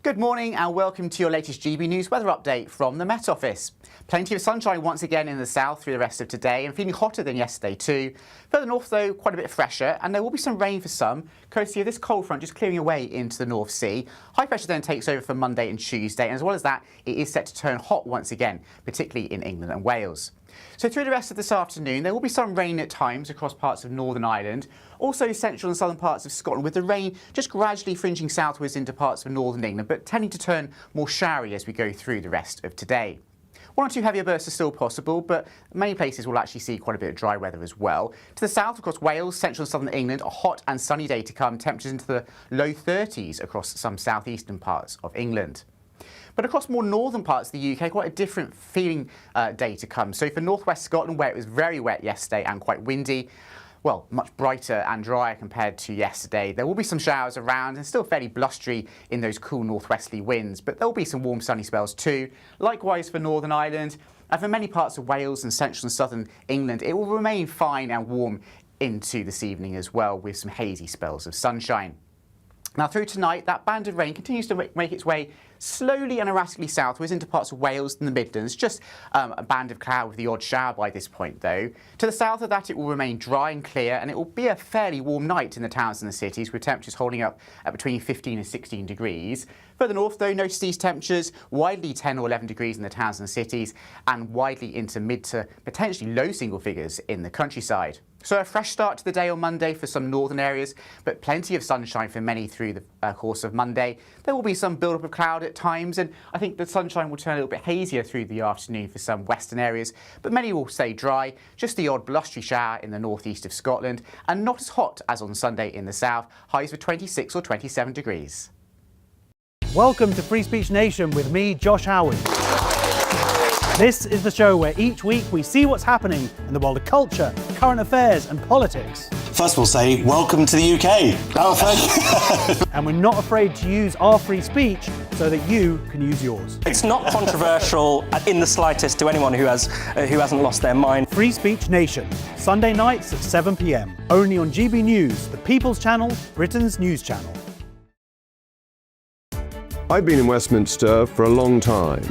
Good morning and welcome to your latest GB News weather update from the Met Office. Plenty of sunshine once again in the south through the rest of today and feeling hotter than yesterday too. Further north though, quite a bit fresher, and there will be some rain for some, courtesy of this cold front just clearing away into the North Sea. High pressure then takes over for Monday and Tuesday, and as well as that, it is set to turn hot once again, particularly in England and Wales. So through the rest of this afternoon, there will be some rain at times across parts of Northern Ireland, also central and southern parts of Scotland, with the rain just gradually fringing southwards into parts of northern England, but tending to turn more showery as we go through the rest of today. One or two heavier bursts are still possible, but many places will actually see quite a bit of dry weather as well. To the south, of course, Wales, central and southern England, a hot and sunny day to come, temperatures into the low 30s across some southeastern parts of England. But across more northern parts of the UK, quite a different feeling day to come. So for northwest Scotland, where it was very wet yesterday and quite windy, well, much brighter and drier compared to yesterday. There will be some showers around and still fairly blustery in those cool northwesterly winds, but there will be some warm sunny spells too. Likewise for Northern Ireland, and for many parts of Wales and central and southern England, it will remain fine and warm into this evening as well, with some hazy spells of sunshine. Now through tonight, that band of rain continues to make its way slowly and erratically southwards into parts of Wales and the Midlands, just a band of cloud with the odd shower by this point though. To the south of that, it will remain dry and clear, and it will be a fairly warm night in the towns and the cities, with temperatures holding up at between 15 and 16 degrees. Further north though, notice these temperatures widely 10 or 11 degrees in the towns and the cities, and widely into mid to potentially low single figures in the countryside. So a fresh start to the day on Monday for some northern areas, but plenty of sunshine for many through the course of Monday. There will be some build-up of cloud at times, and I think the sunshine will turn a little bit hazier through the afternoon for some western areas, but many will stay dry, just the odd blustery shower in the northeast of Scotland, and not as hot as on Sunday in the south, highs of 26 or 27 degrees. Welcome to Free Speech Nation with me, Josh Howard. This is the show where each week we see what's happening in the world of culture, current affairs and politics. First we'll say, welcome to the UK. Oh, thank you. And we're not afraid to use our free speech so that you can use yours. It's not controversial in the slightest to anyone who hasn't lost their mind. Free Speech Nation, Sunday nights at 7 p.m. Only on GB News, the People's Channel, Britain's news channel. I've been in Westminster for a long time.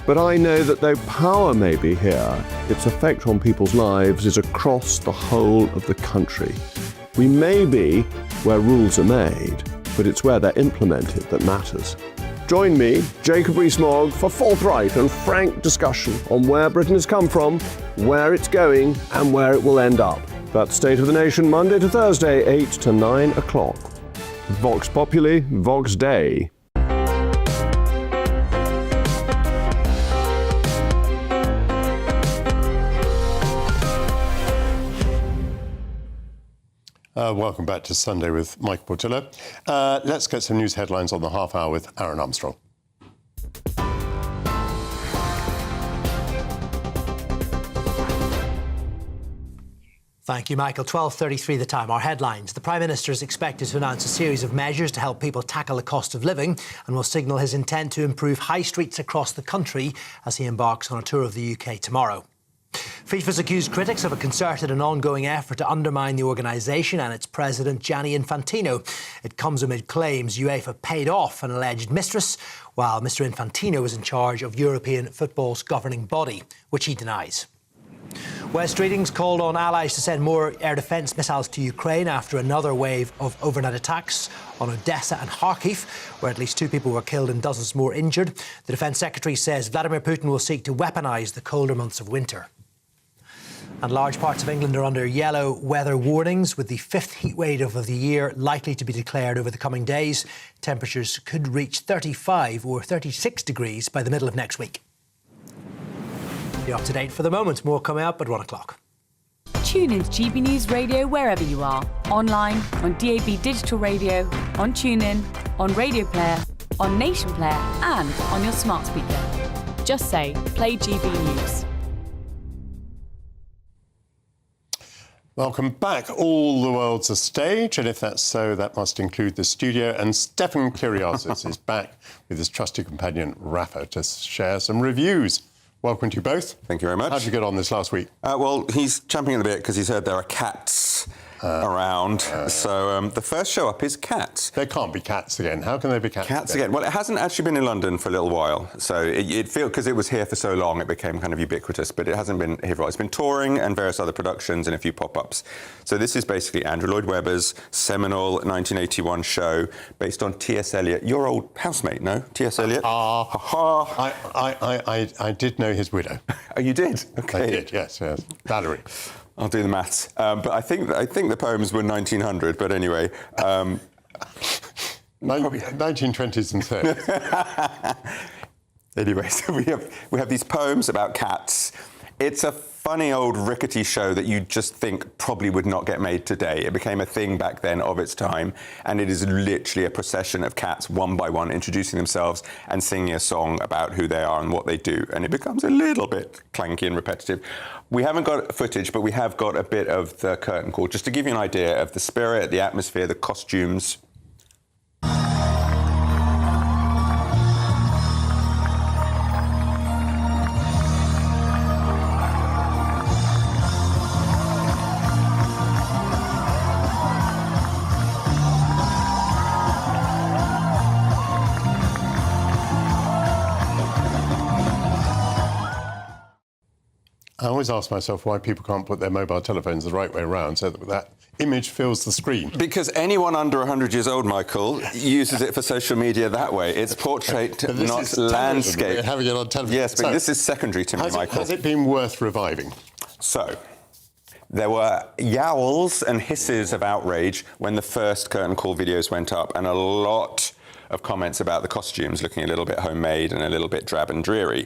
But I know that though power may be here, its effect on people's lives is across the whole of the country. We may be where rules are made, but it's where they're implemented that matters. Join me, Jacob Rees-Mogg, for forthright and frank discussion on where Britain has come from, where it's going, and where it will end up. That's State of the Nation, Monday to Thursday, 8 to 9 o'clock. Vox Populi, Vox Dei. Welcome back to Sunday with Michael Portillo. Let's get some news headlines on the half hour with Aaron Armstrong. Thank you, Michael. 12:33 the time. Our headlines. The Prime Minister is expected to announce a series of measures to help people tackle the cost of living and will signal his intent to improve high streets across the country as he embarks on a tour of the UK tomorrow. FIFA's accused critics of a concerted and ongoing effort to undermine the organisation and its president, Gianni Infantino. It comes amid claims UEFA paid off an alleged mistress, while Mr Infantino was in charge of European football's governing body, which he denies. West Readings called on allies to send more air defence missiles to Ukraine after another wave of overnight attacks on Odessa and Kharkiv, where at least 2 people were killed and dozens more injured. The Defence Secretary says Vladimir Putin will seek to weaponise the colder months of winter. And large parts of England are under yellow weather warnings, with the 5th heatwave of the year likely to be declared over the coming days. Temperatures could reach 35 or 36 degrees by the middle of next week. You're up to date for the moment. More coming up at 1 o'clock. Tune in to GB News Radio wherever you are. Online, on DAB digital radio, on TuneIn, on Radio Player, on Nation Player and on your smart speaker. Just say, play GB News. Welcome back. All the world's a stage, and if that's so, that must include the studio. And Stefan Kyriazis is back with his trusty companion, Rafa, to share some reviews. Welcome to you both. Thank you very much. How did you get on this last week? Well, he's champing at the bit because he's heard there are cats around. So the first show up is Cats. There can't be cats again. How can there be cats? Cats again. Well, it hasn't actually been in London for a little while. So it feels, because it was here for so long, it became kind of ubiquitous. But it hasn't been here for a while. It's been touring and various other productions and a few pop-ups. So this is basically Andrew Lloyd Webber's seminal 1981 show based on T.S. Eliot. Your old housemate, no? T.S. Eliot? I did know his widow. Oh, you did? Okay. I did, yes. Valerie. I'll do the maths. But I think the poems were 1900, but anyway. 1920s and 30s. Anyway, so we have these poems about cats. It's a funny old rickety show that you just think probably would not get made today. It became a thing back then of its time, and it is literally a procession of cats, one by one, introducing themselves and singing a song about who they are and what they do, and it becomes a little bit clanky and repetitive. We haven't got footage, but we have got a bit of the curtain call, just to give you an idea of the spirit, the atmosphere, the costumes. I always ask myself why people can't put their mobile telephones the right way around so that that image fills the screen. Because anyone under 100 years old, Michael, uses it for social media that way. It's portrait, not landscape. Having it on television. Yes, but this is secondary to me, Michael. Has it been worth reviving? So, there were yowls and hisses of outrage when the first curtain call videos went up, and a lot of comments about the costumes looking a little bit homemade and a little bit drab and dreary.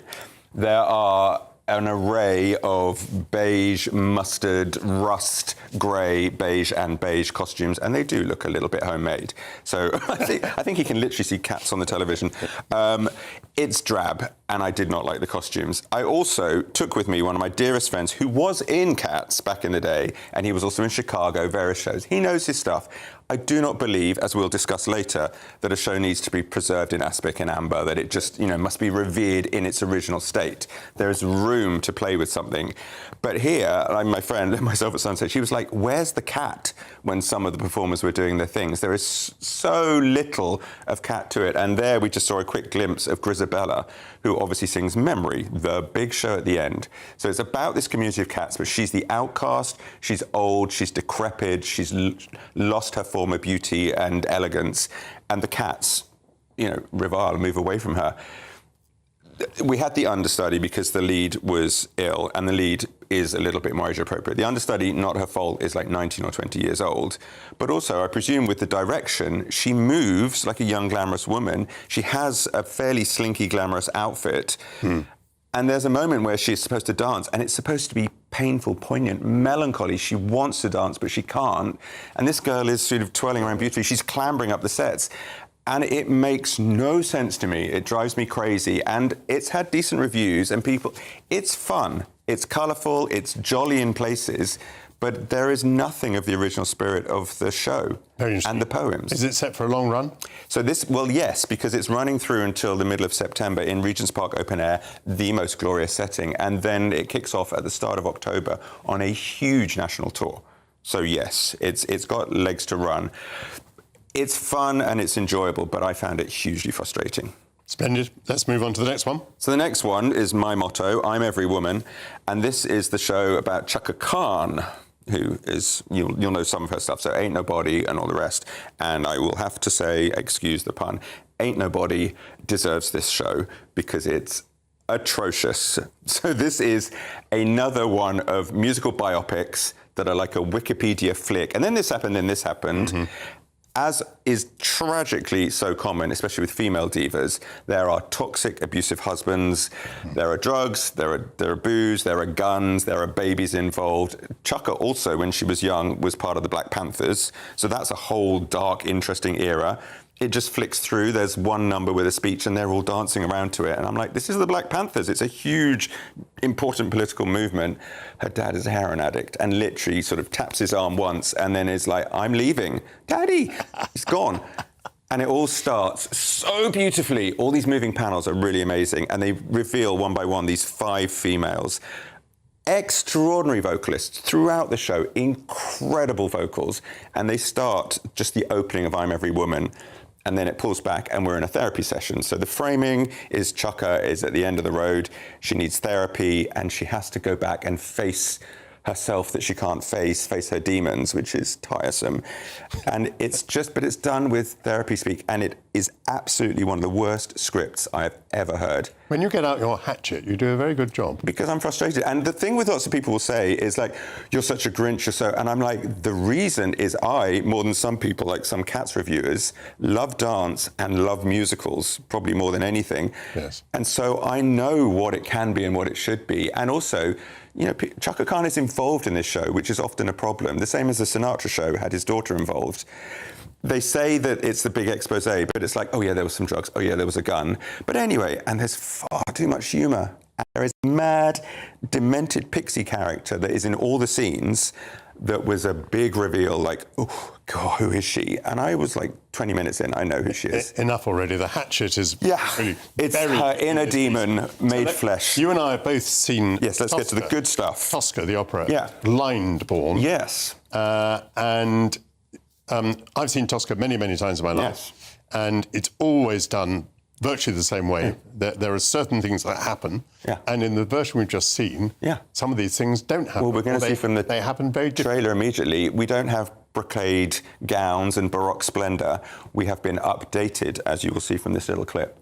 There are an array of beige, mustard, rust, grey, beige and beige costumes, and they do look a little bit homemade. So I think you can literally see cats on the television. It's drab, and I did not like the costumes. I also took with me one of my dearest friends who was in Cats back in the day, and he was also in Chicago, various shows. He knows his stuff. I do not believe, as we'll discuss later, that a show needs to be preserved in aspic and amber, that it just, must be revered in its original state. There is room to play with something. But here, like my friend, myself at Sunset, she was like, where's the cat when some of the performers were doing their things? There is so little of cat to it. And there we just saw a quick glimpse of Grisabella, who obviously sings Memory, the big show at the end. So it's about this community of cats, but she's the outcast, she's old, she's decrepit, she's lost her former beauty and elegance, and the cats, revile and move away from her. We had the understudy because the lead was ill, and the lead is a little bit more age-appropriate. The understudy, not her fault, is like 19 or 20 years old. But also, I presume with the direction, she moves like a young, glamorous woman. She has a fairly slinky, glamorous outfit. And there's a moment where she's supposed to dance, and it's supposed to be painful, poignant, melancholy. She wants to dance, but she can't. And this girl is sort of twirling around beautifully. She's clambering up the sets. And it makes no sense to me. It drives me crazy. And it's had decent reviews, and it's fun. It's colourful, it's jolly in places, but there is nothing of the original spirit of the show and the poems. Is it set for a long run? So well, yes, because it's running through until the middle of September in Regent's Park Open Air, the most glorious setting, and then it kicks off at the start of October on a huge national tour. So yes, it's got legs to run. It's fun and it's enjoyable, but I found it hugely frustrating. Splendid. Let's move on to the next one. So the next one is my motto, I'm Every Woman, and this is the show about Chaka Khan, who is, you'll know some of her stuff, so Ain't Nobody and all the rest. And I will have to say, excuse the pun, Ain't Nobody deserves this show because it's atrocious. So this is another one of musical biopics that are like a Wikipedia flick. And then this happened, then this happened. Mm-hmm. As is tragically so common, especially with female divas, there are toxic, abusive husbands, there are drugs, there are booze, there are guns, there are babies involved. Chaka also, when she was young, was part of the Black Panthers, so that's a whole dark, interesting era. It just flicks through. There's one number with a speech and they're all dancing around to it. And I'm like, this is the Black Panthers. It's a huge, important political movement. Her dad is a heroin addict and literally sort of taps his arm once and then is like, I'm leaving. Daddy, he's gone. And it all starts so beautifully. All these moving panels are really amazing. And they reveal one by one these 5 females. Extraordinary vocalists throughout the show, incredible vocals. And they start just the opening of I'm Every Woman. And then it pulls back and we're in a therapy session. So the framing is Chaka is at the end of the road. She needs therapy and she has to go back and face herself that she can't face her demons, which is tiresome. And it's done with therapy speak. And it is absolutely one of the worst scripts I've ever heard. When you get out your hatchet, you do a very good job. Because I'm frustrated. And the thing with lots of people will say is like, you're such a Grinch, you're so... And I'm like, the reason is I, more than some people, like some Cats reviewers, love dance and love musicals, probably more than anything. Yes. And so I know what it can be and what it should be. And also, you know, Chaka Khan is involved in this show, which is often a problem. The same as the Sinatra show had his daughter involved. They say that it's the big expose, but it's like, oh yeah, there was some drugs. Oh yeah, there was a gun. But anyway, and there's far too much humour. There is a mad, demented pixie character that is in all the scenes that was a big reveal, like, oh, God, who is she? And I was like 20 minutes in, I know who she is. Enough already. The hatchet is really it's very... her inner demon made flesh. You and I have both seen... Yes, let's get to the good stuff. Tosca, the opera. Yeah. Blind Born. Yes. And I've seen Tosca many, many times in my life. Yes. And it's always done virtually the same way. There are certain things that happen, and in the version we've just seen, some of these things don't happen. Well, we're going to see from the they happen very trailer immediately. We don't have brocade gowns and Baroque splendour. We have been updated, as you will see from this little clip.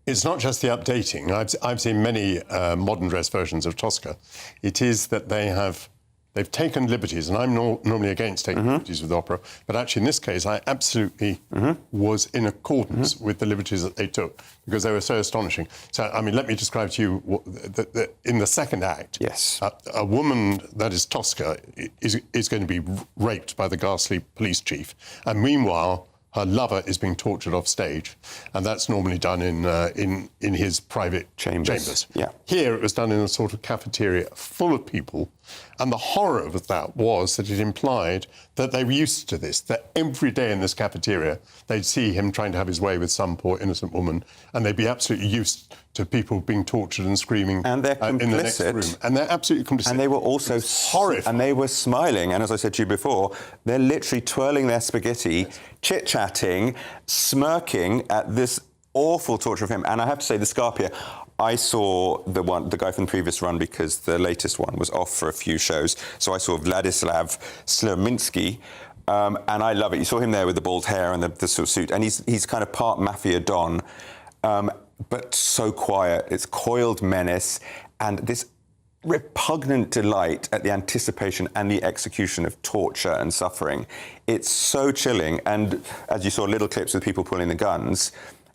It's not just the updating. I've seen many modern dress versions of Tosca. It is that they've taken liberties, and I'm normally against taking liberties with opera, but actually in this case I absolutely was in accordance with the liberties that they took, because they were so astonishing. So, I mean, let me describe to you in the second act, a woman that is Tosca is going to be raped by the ghastly police chief, and meanwhile her lover is being tortured off stage, and that's normally done in his private chambers. Yeah. Here it was done in a sort of cafeteria full of people, and the horror of that was that it implied that they were used to this, that every day in this cafeteria they'd see him trying to have his way with some poor innocent woman, and they'd be absolutely used to people being tortured and screaming and they're complicit. In the next room. And they're absolutely complicit. And they were also horrified. And they were smiling. And as I said to you before, they're literally twirling their spaghetti, chit-chatting, smirking at this awful torture of him. And I have to say, the Scarpia, I saw the guy from the previous run because the latest one was off for a few shows. So I saw Vladislav Sleminsky. And I love it. You saw him there with the bald hair and the sort of suit. And he's kind of part mafia don. But so quiet. It's coiled menace and this repugnant delight at the anticipation and the execution of torture and suffering. It's so chilling. And as you saw little clips with people pulling the guns,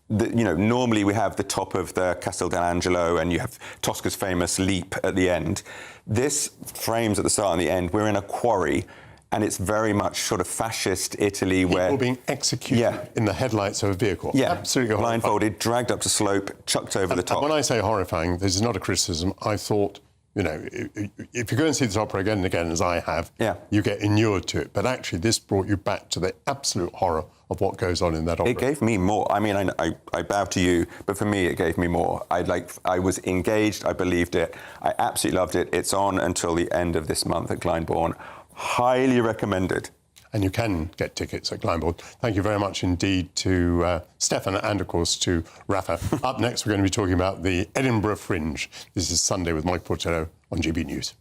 normally we have the top of the Castel dell'Angelo and you have Tosca's famous leap at the end. This frames at the start and the end. We're in a quarry, and it's very much sort of fascist Italy where... People being executed in the headlights of a vehicle. Yeah, absolutely blindfolded, dragged up to slope, chucked over the top. And when I say horrifying, this is not a criticism. I thought, if you go and see this opera again and again, as I have, you get inured to it. But actually, this brought you back to the absolute horror of what goes on in that opera. It gave me more. I mean, I bow to you, but for me, it gave me more. I was engaged. I believed it. I absolutely loved it. It's on until the end of this month at Glyndebourne. Highly recommended. And you can get tickets at Glyndebourne. Thank you very much indeed to Stefan and, of course, to Rafa. Up next, we're going to be talking about the Edinburgh Fringe. This is Sunday with Mike Portillo on GB News.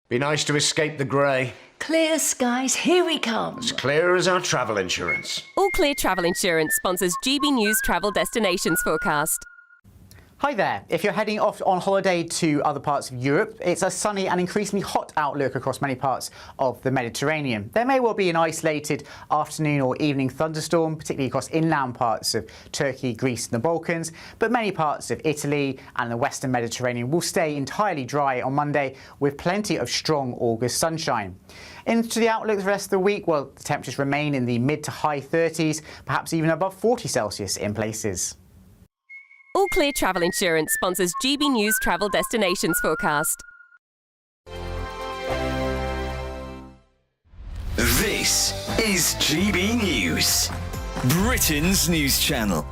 Be nice to escape the grey. Clear skies, here we come. As clear as our travel insurance. All Clear Travel Insurance sponsors GB News Travel Destinations Forecast. Hi there. If you're heading off on holiday to other parts of Europe, it's a sunny and increasingly hot outlook across many parts of the Mediterranean. There may well be an isolated afternoon or evening thunderstorm, particularly across inland parts of Turkey, Greece and the Balkans, but many parts of Italy and the Western Mediterranean will stay entirely dry on Monday with plenty of strong August sunshine. Into the outlook for the rest of the week, well, the temperatures remain in the mid to high 30s, perhaps even above 40 Celsius in places. All Clear Travel Insurance sponsors GB News Travel Destinations Forecast. This is GB News, Britain's news channel.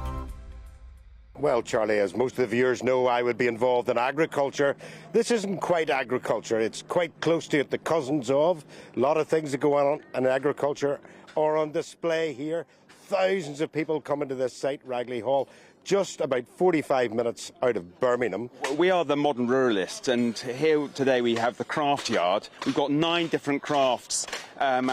Well, Charlie, as most of the viewers know, I would be involved in agriculture. This isn't quite agriculture. It's quite close to it, the cousins of. A lot of things that go on in agriculture are on display here. Thousands of people coming to this site, Ragley Hall, just about 45 minutes out of Birmingham. We are the modern ruralists, and here today we have the craft yard. We've got 9 different crafts, all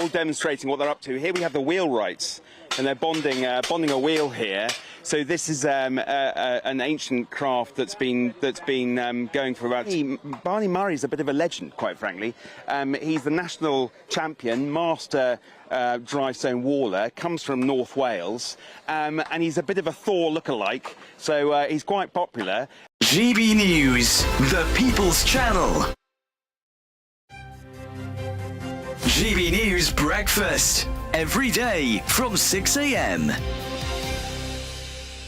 demonstrating what they're up to. Here we have the wheelwrights, and they're bonding a wheel here. So this is an ancient craft that's been going for about. Barney Murray's a bit of a legend, quite frankly. He's the national champion, master dry stone waller, comes from North Wales, and he's a bit of a Thor lookalike. So he's quite popular. GB News, the People's Channel. GB News Breakfast, every day from 6 a.m.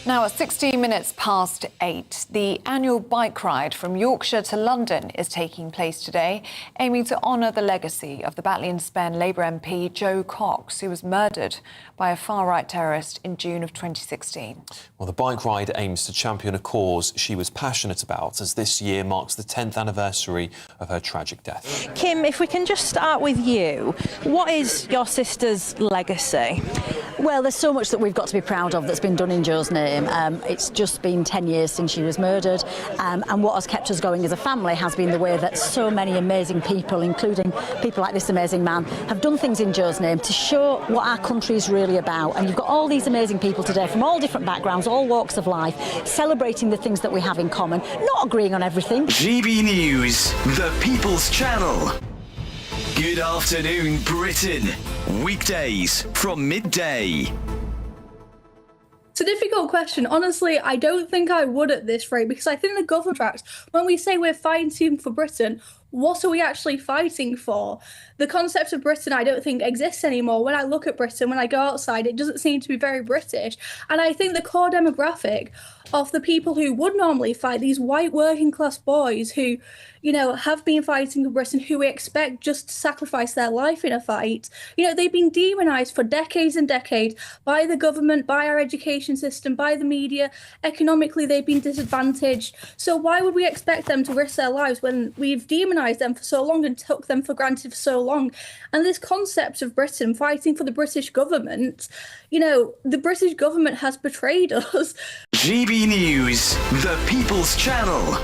Now, at 16 minutes past 8, the annual bike ride from Yorkshire to London is taking place today, aiming to honour the legacy of the Batley and Spen Labour MP Joe Cox, who was murdered by a far-right terrorist in June of 2016. Well, the bike ride aims to champion a cause she was passionate about, as this year marks the 10th anniversary of her tragic death. Kim, if we can just start with you, what is your sister's legacy? Well, there's so much that we've got to be proud of that's been done in Joe's name. It's just been 10 years since she was murdered, and what has kept us going as a family has been the way that so many amazing people, including people like this amazing man, have done things in Joe's name to show what our country is really about. And you've got all these amazing people today from all different backgrounds, all walks of life, celebrating the things that we have in common, not agreeing on everything. GB News, the People's Channel. Good afternoon, Britain. Weekdays from midday. It's a difficult question. Honestly, I don't think I would at this rate, because I think the government tracks, when we say we're fighting for Britain, what are we actually fighting for? The concept of Britain, I don't think exists anymore. When I look at Britain, when I go outside, it doesn't seem to be very British. And I think the core demographic of the people who would normally fight, these white working class boys who, have been fighting for Britain, who we expect just to sacrifice their life in a fight, they've been demonised for decades and decades by the government, by our education system, by the media. Economically, they've been disadvantaged. So why would we expect them to risk their lives when we've demonised them for so long and took them for granted for so long? And this concept of Britain fighting for the British government, the British government has betrayed us. GB News, the People's Channel.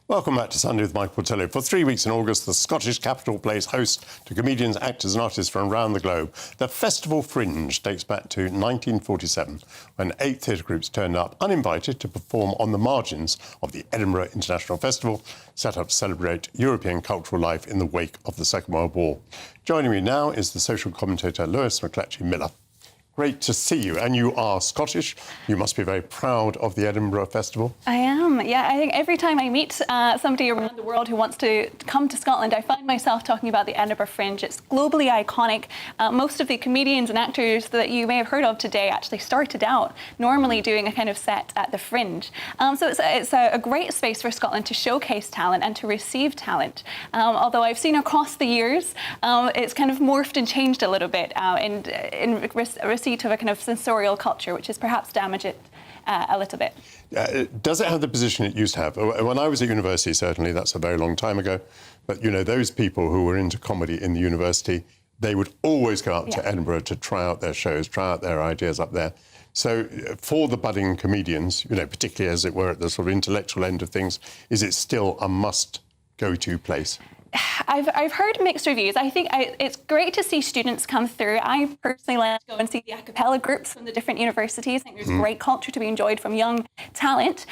Well, Welcome back to Sunday with Michael Portillo. For 3 weeks in August, the Scottish capital plays host to comedians, actors and artists from around the globe. The Festival Fringe dates back to 1947, when 8 theatre groups turned up uninvited to perform on the margins of the Edinburgh International Festival, set up to celebrate European cultural life in the wake of the Second World War. Joining me now is the social commentator Lewis McCletchie-Miller. Great to see you. And you are Scottish. You must be very proud of the Edinburgh Festival. I am, yeah. I think every time I meet somebody around the world who wants to come to Scotland, I find myself talking about the Edinburgh Fringe. It's globally iconic. Most of the comedians and actors that you may have heard of today actually started out normally doing a kind of set at the Fringe. So it's a great space for Scotland to showcase talent and to receive talent. Although I've seen across the years, it's kind of morphed and changed a little bit in receipt of a kind of sensorial culture, which has perhaps damaged it a little bit. Does it have the position it used to have? When I was at university, certainly, that's a very long time ago, but, you know, those people who were into comedy in the university, they would always go up to Edinburgh to try out their shows, try out their ideas up there. So for the budding comedians, you know, particularly as it were at the sort of intellectual end of things, is it still a must-go-to place? I've heard mixed reviews. I think it's great to see students come through. I personally like to go and see the a cappella groups from the different universities. I think there's great culture to be enjoyed from young talent.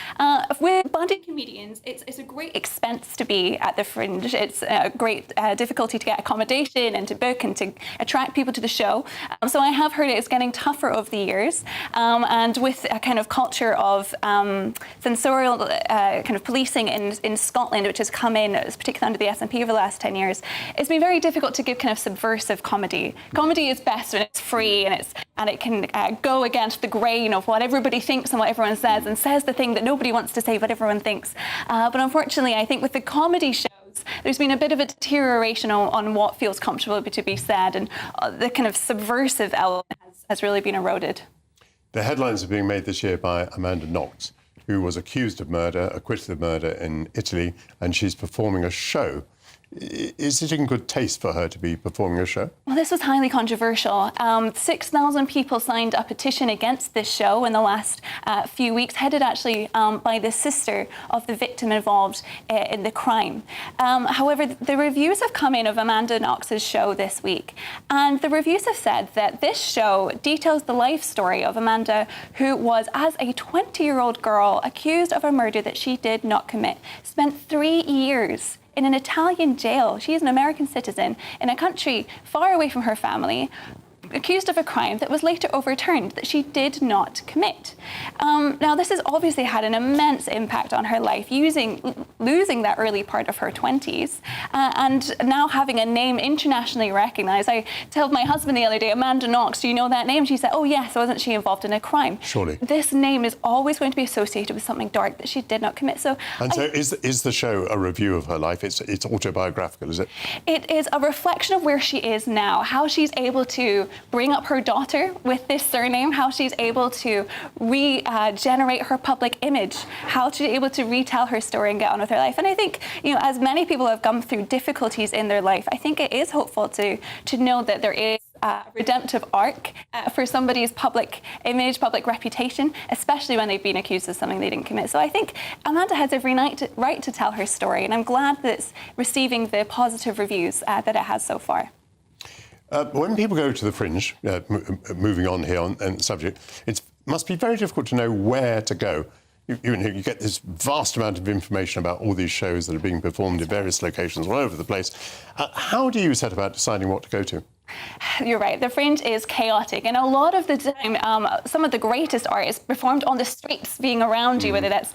With budding comedians, it's a great expense to be at the Fringe. It's a great difficulty to get accommodation and to book and to attract people to the show. So I have heard it's getting tougher over the years. And with a kind of culture of sensorial kind of policing in Scotland, which has come in, particularly under the SNP over the last 10 years, it's been very difficult to give kind of subversive comedy. Comedy is best when it's free and it can go against the grain of what everybody thinks and what everyone says, and says the thing that nobody wants to say but everyone thinks. But unfortunately, I think with the comedy shows, there's been a bit of a deterioration on what feels comfortable to be said, and the kind of subversive element has really been eroded. The headlines are being made this year by Amanda Knox, who was accused of murder, acquitted of murder in Italy, and she's performing a show. Is it in good taste for her to be performing a show? Well, this was highly controversial. 6,000 people signed a petition against this show in the last few weeks, headed actually by the sister of the victim involved in the crime. However, the reviews have come in of Amanda Knox's show this week, and the reviews have said that this show details the life story of Amanda, who was, as a 20-year-old girl, accused of a murder that she did not commit, spent 3 years in an Italian jail. She is an American citizen in a country far away from her family, accused of a crime that was later overturned that she did not commit. Now, this has obviously had an immense impact on her life, losing that early part of her 20s, and now having a name internationally recognized. I told my husband the other day, Amanda Knox, do you know that name? She said, oh yes, wasn't she involved in a crime? Surely. This name is always going to be associated with something dark that she did not commit. So is the show a review of her life? It's autobiographical, is it? It is a reflection of where she is now, how she's able to bring up her daughter with this surname, how she's able to regenerate her public image, how she's able to retell her story and get on with her life. And I think, you know, as many people have gone through difficulties in their life, I think it is hopeful to know that there is a redemptive arc for somebody's public image, public reputation, especially when they've been accused of something they didn't commit. So I think Amanda has every right to tell her story, and I'm glad that it's receiving the positive reviews that it has so far. When people go to the Fringe, moving on here on the subject, it must be very difficult to know where to go. You get this vast amount of information about all these shows that are being performed in various locations all over the place. How do you set about deciding what to go to? You're right. The Fringe is chaotic, and a lot of the time, some of the greatest art is performed on the streets, being around you, whether that's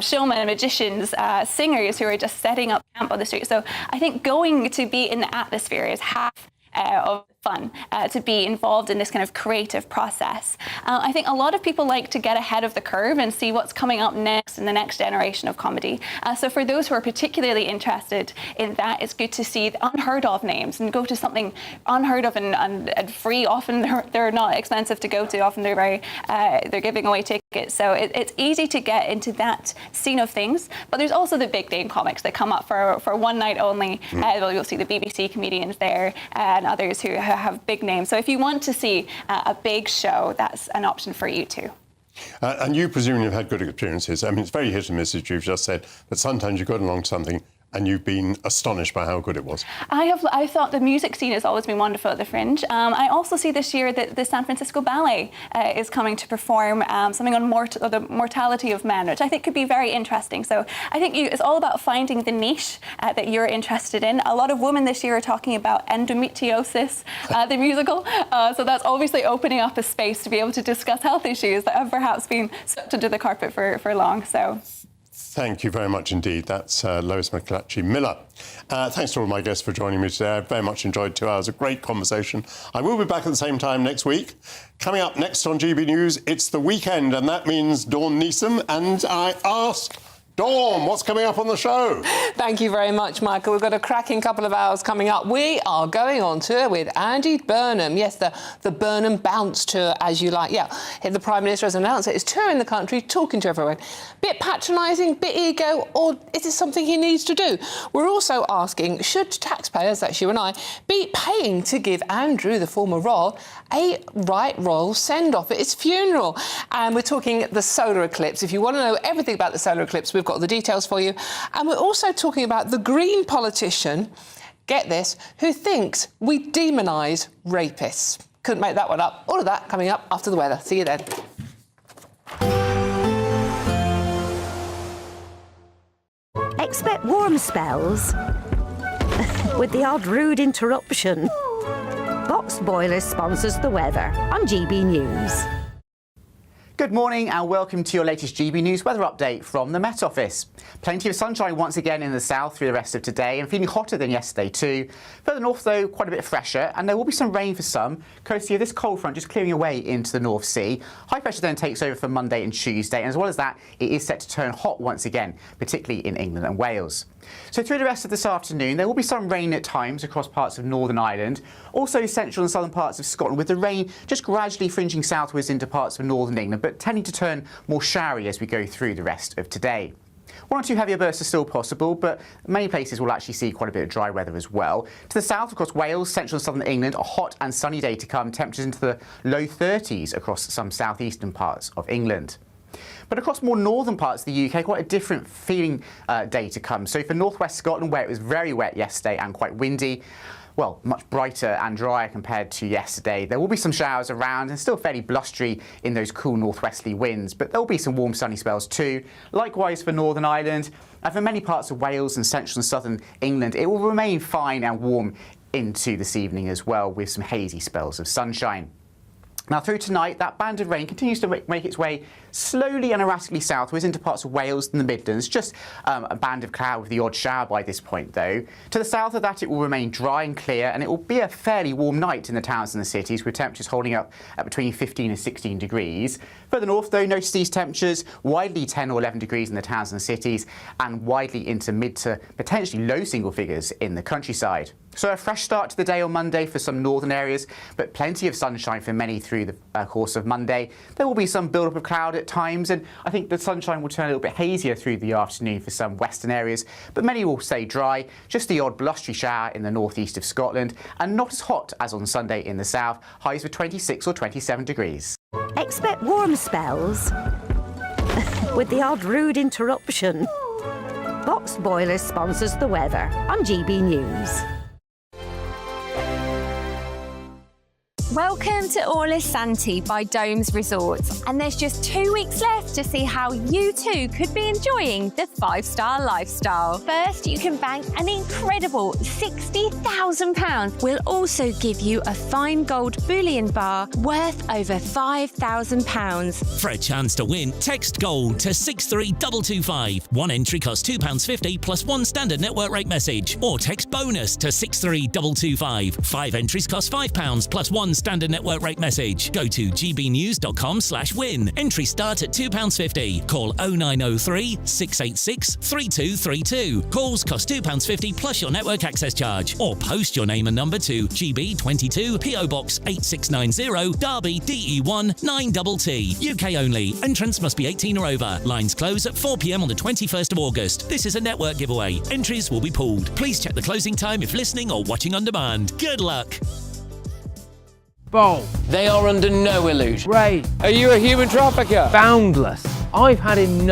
showmen, magicians, singers who are just setting up camp on the street. So I think going to be in the atmosphere is half of fun, to be involved in this kind of creative process. I think a lot of people like to get ahead of the curve and see what's coming up next in the next generation of comedy. So for those who are particularly interested in that, it's good to see the unheard of names and go to something unheard of and free. Often they're not expensive to go to. Often they're giving away tickets. So it's easy to get into that scene of things. But there's also the big name comics that come up for one night only. You'll see the BBC comedians there and others who have big names. So if you want to see a big show, that's an option for you too. And you presumably have had good experiences. I mean, it's very hit and miss, as you've just said, but sometimes you've got along to something and you've been astonished by how good it was. I thought the music scene has always been wonderful at the Fringe. I also see this year that the San Francisco Ballet is coming to perform something on the mortality of men, which I think could be very interesting. So I think it's all about finding the niche that you're interested in. A lot of women this year are talking about endometriosis, the musical. So that's obviously opening up a space to be able to discuss health issues that have perhaps been swept under the carpet for long. So. Thank you very much indeed. That's Lois McClatchy-Miller. Thanks to all my guests for joining me today. I very much enjoyed 2 hours of great conversation. I will be back at the same time next week. Coming up next on GB News, it's the weekend, and that means Dawn Neeson. And I asked Dawn, what's coming up on the show? Thank you very much, Michael. We've got a cracking couple of hours coming up. We are going on tour with Andy Burnham. Yes, the Burnham Bounce Tour, as you like. Yeah, the Prime Minister has announced it. He's touring the country, talking to everyone. Bit patronising, bit ego, or is it something he needs to do? We're also asking, should taxpayers, that's you and I, be paying to give Andrew, the former royal, a royal send-off at his funeral? And we're talking the solar eclipse. If you want to know everything about the solar eclipse, we've got the details for you. And we're also talking about the Green politician, get this, who thinks we demonise rapists. Couldn't make that one up. All of that coming up after the weather. See you then. Expect warm spells with the odd rude interruption. Box Boiler sponsors the weather on GB News. Good morning and welcome to your latest GB News weather update from the Met Office. Plenty of sunshine once again in the south through the rest of today and feeling hotter than yesterday too. Further north though, quite a bit fresher, and there will be some rain for some, courtesy of this cold front just clearing away into the North Sea. High pressure then takes over for Monday and Tuesday, and as well as that, it is set to turn hot once again, particularly in England and Wales. So through the rest of this afternoon, there will be some rain at times across parts of Northern Ireland, also central and southern parts of Scotland, with the rain just gradually fringing southwards into parts of northern England, but tending to turn more showery as we go through the rest of today. One or two heavier bursts are still possible, but many places will actually see quite a bit of dry weather as well. To the south, across Wales, central and southern England, a hot and sunny day to come, temperatures into the low 30s across some southeastern parts of England. But across more northern parts of the UK, quite a different feeling day to come. So for northwest Scotland, where it was very wet yesterday and quite windy, well, much brighter and drier compared to yesterday. There will be some showers around and still fairly blustery in those cool northwesterly winds, but there will be some warm sunny spells too. Likewise for Northern Ireland, and for many parts of Wales and central and southern England, it will remain fine and warm into this evening as well, with some hazy spells of sunshine. Now through tonight, that band of rain continues to make its way slowly and erratically southwards into parts of Wales and the Midlands. Just a band of cloud with the odd shower by this point though. To the south of that, it will remain dry and clear, and it will be a fairly warm night in the towns and the cities, with temperatures holding up at between 15 and 16 degrees. Further north though, notice these temperatures widely 10 or 11 degrees in the towns and cities, and widely into mid to potentially low single figures in the countryside. So a fresh start to the day on Monday for some northern areas, but plenty of sunshine for many through the course of Monday. There will be some build-up of cloud at times, and I think the sunshine will turn a little bit hazier through the afternoon for some western areas, but many will stay dry, just the odd blustery shower in the northeast of Scotland, and not as hot as on Sunday in the south, highs of 26 or 27 degrees. Expect warm spells with the odd rude interruption. Box Boiler sponsors the weather on GB News. Welcome to Orlis Santi by Domes Resorts, and there's just 2 weeks left to see how you too could be enjoying the 5-star lifestyle. First, you can bank an incredible £60,000. We'll also give you a fine gold bullion bar worth over £5,000. For a chance to win, text GOLD to 63225. One entry costs £2.50 plus one standard network rate message, or text BONUS to 63225. 5 entries cost £5 plus one standard network rate message. Go to gbnews.com/win. Entries start at £2.50. Call 0903 686 3232. Calls cost £2.50 plus your network access charge. Or post your name and number to GB22 PO Box 8690 Derby DE1 9TT. UK only. Entrance must be 18 or over. Lines close at 4 p.m. on the 21st of August. This is a network giveaway. Entries will be pooled. Please check the closing time if listening or watching on demand. Good luck. Bold. They are under no illusion. Brave. Are you a human trafficker? Boundless. I've had enough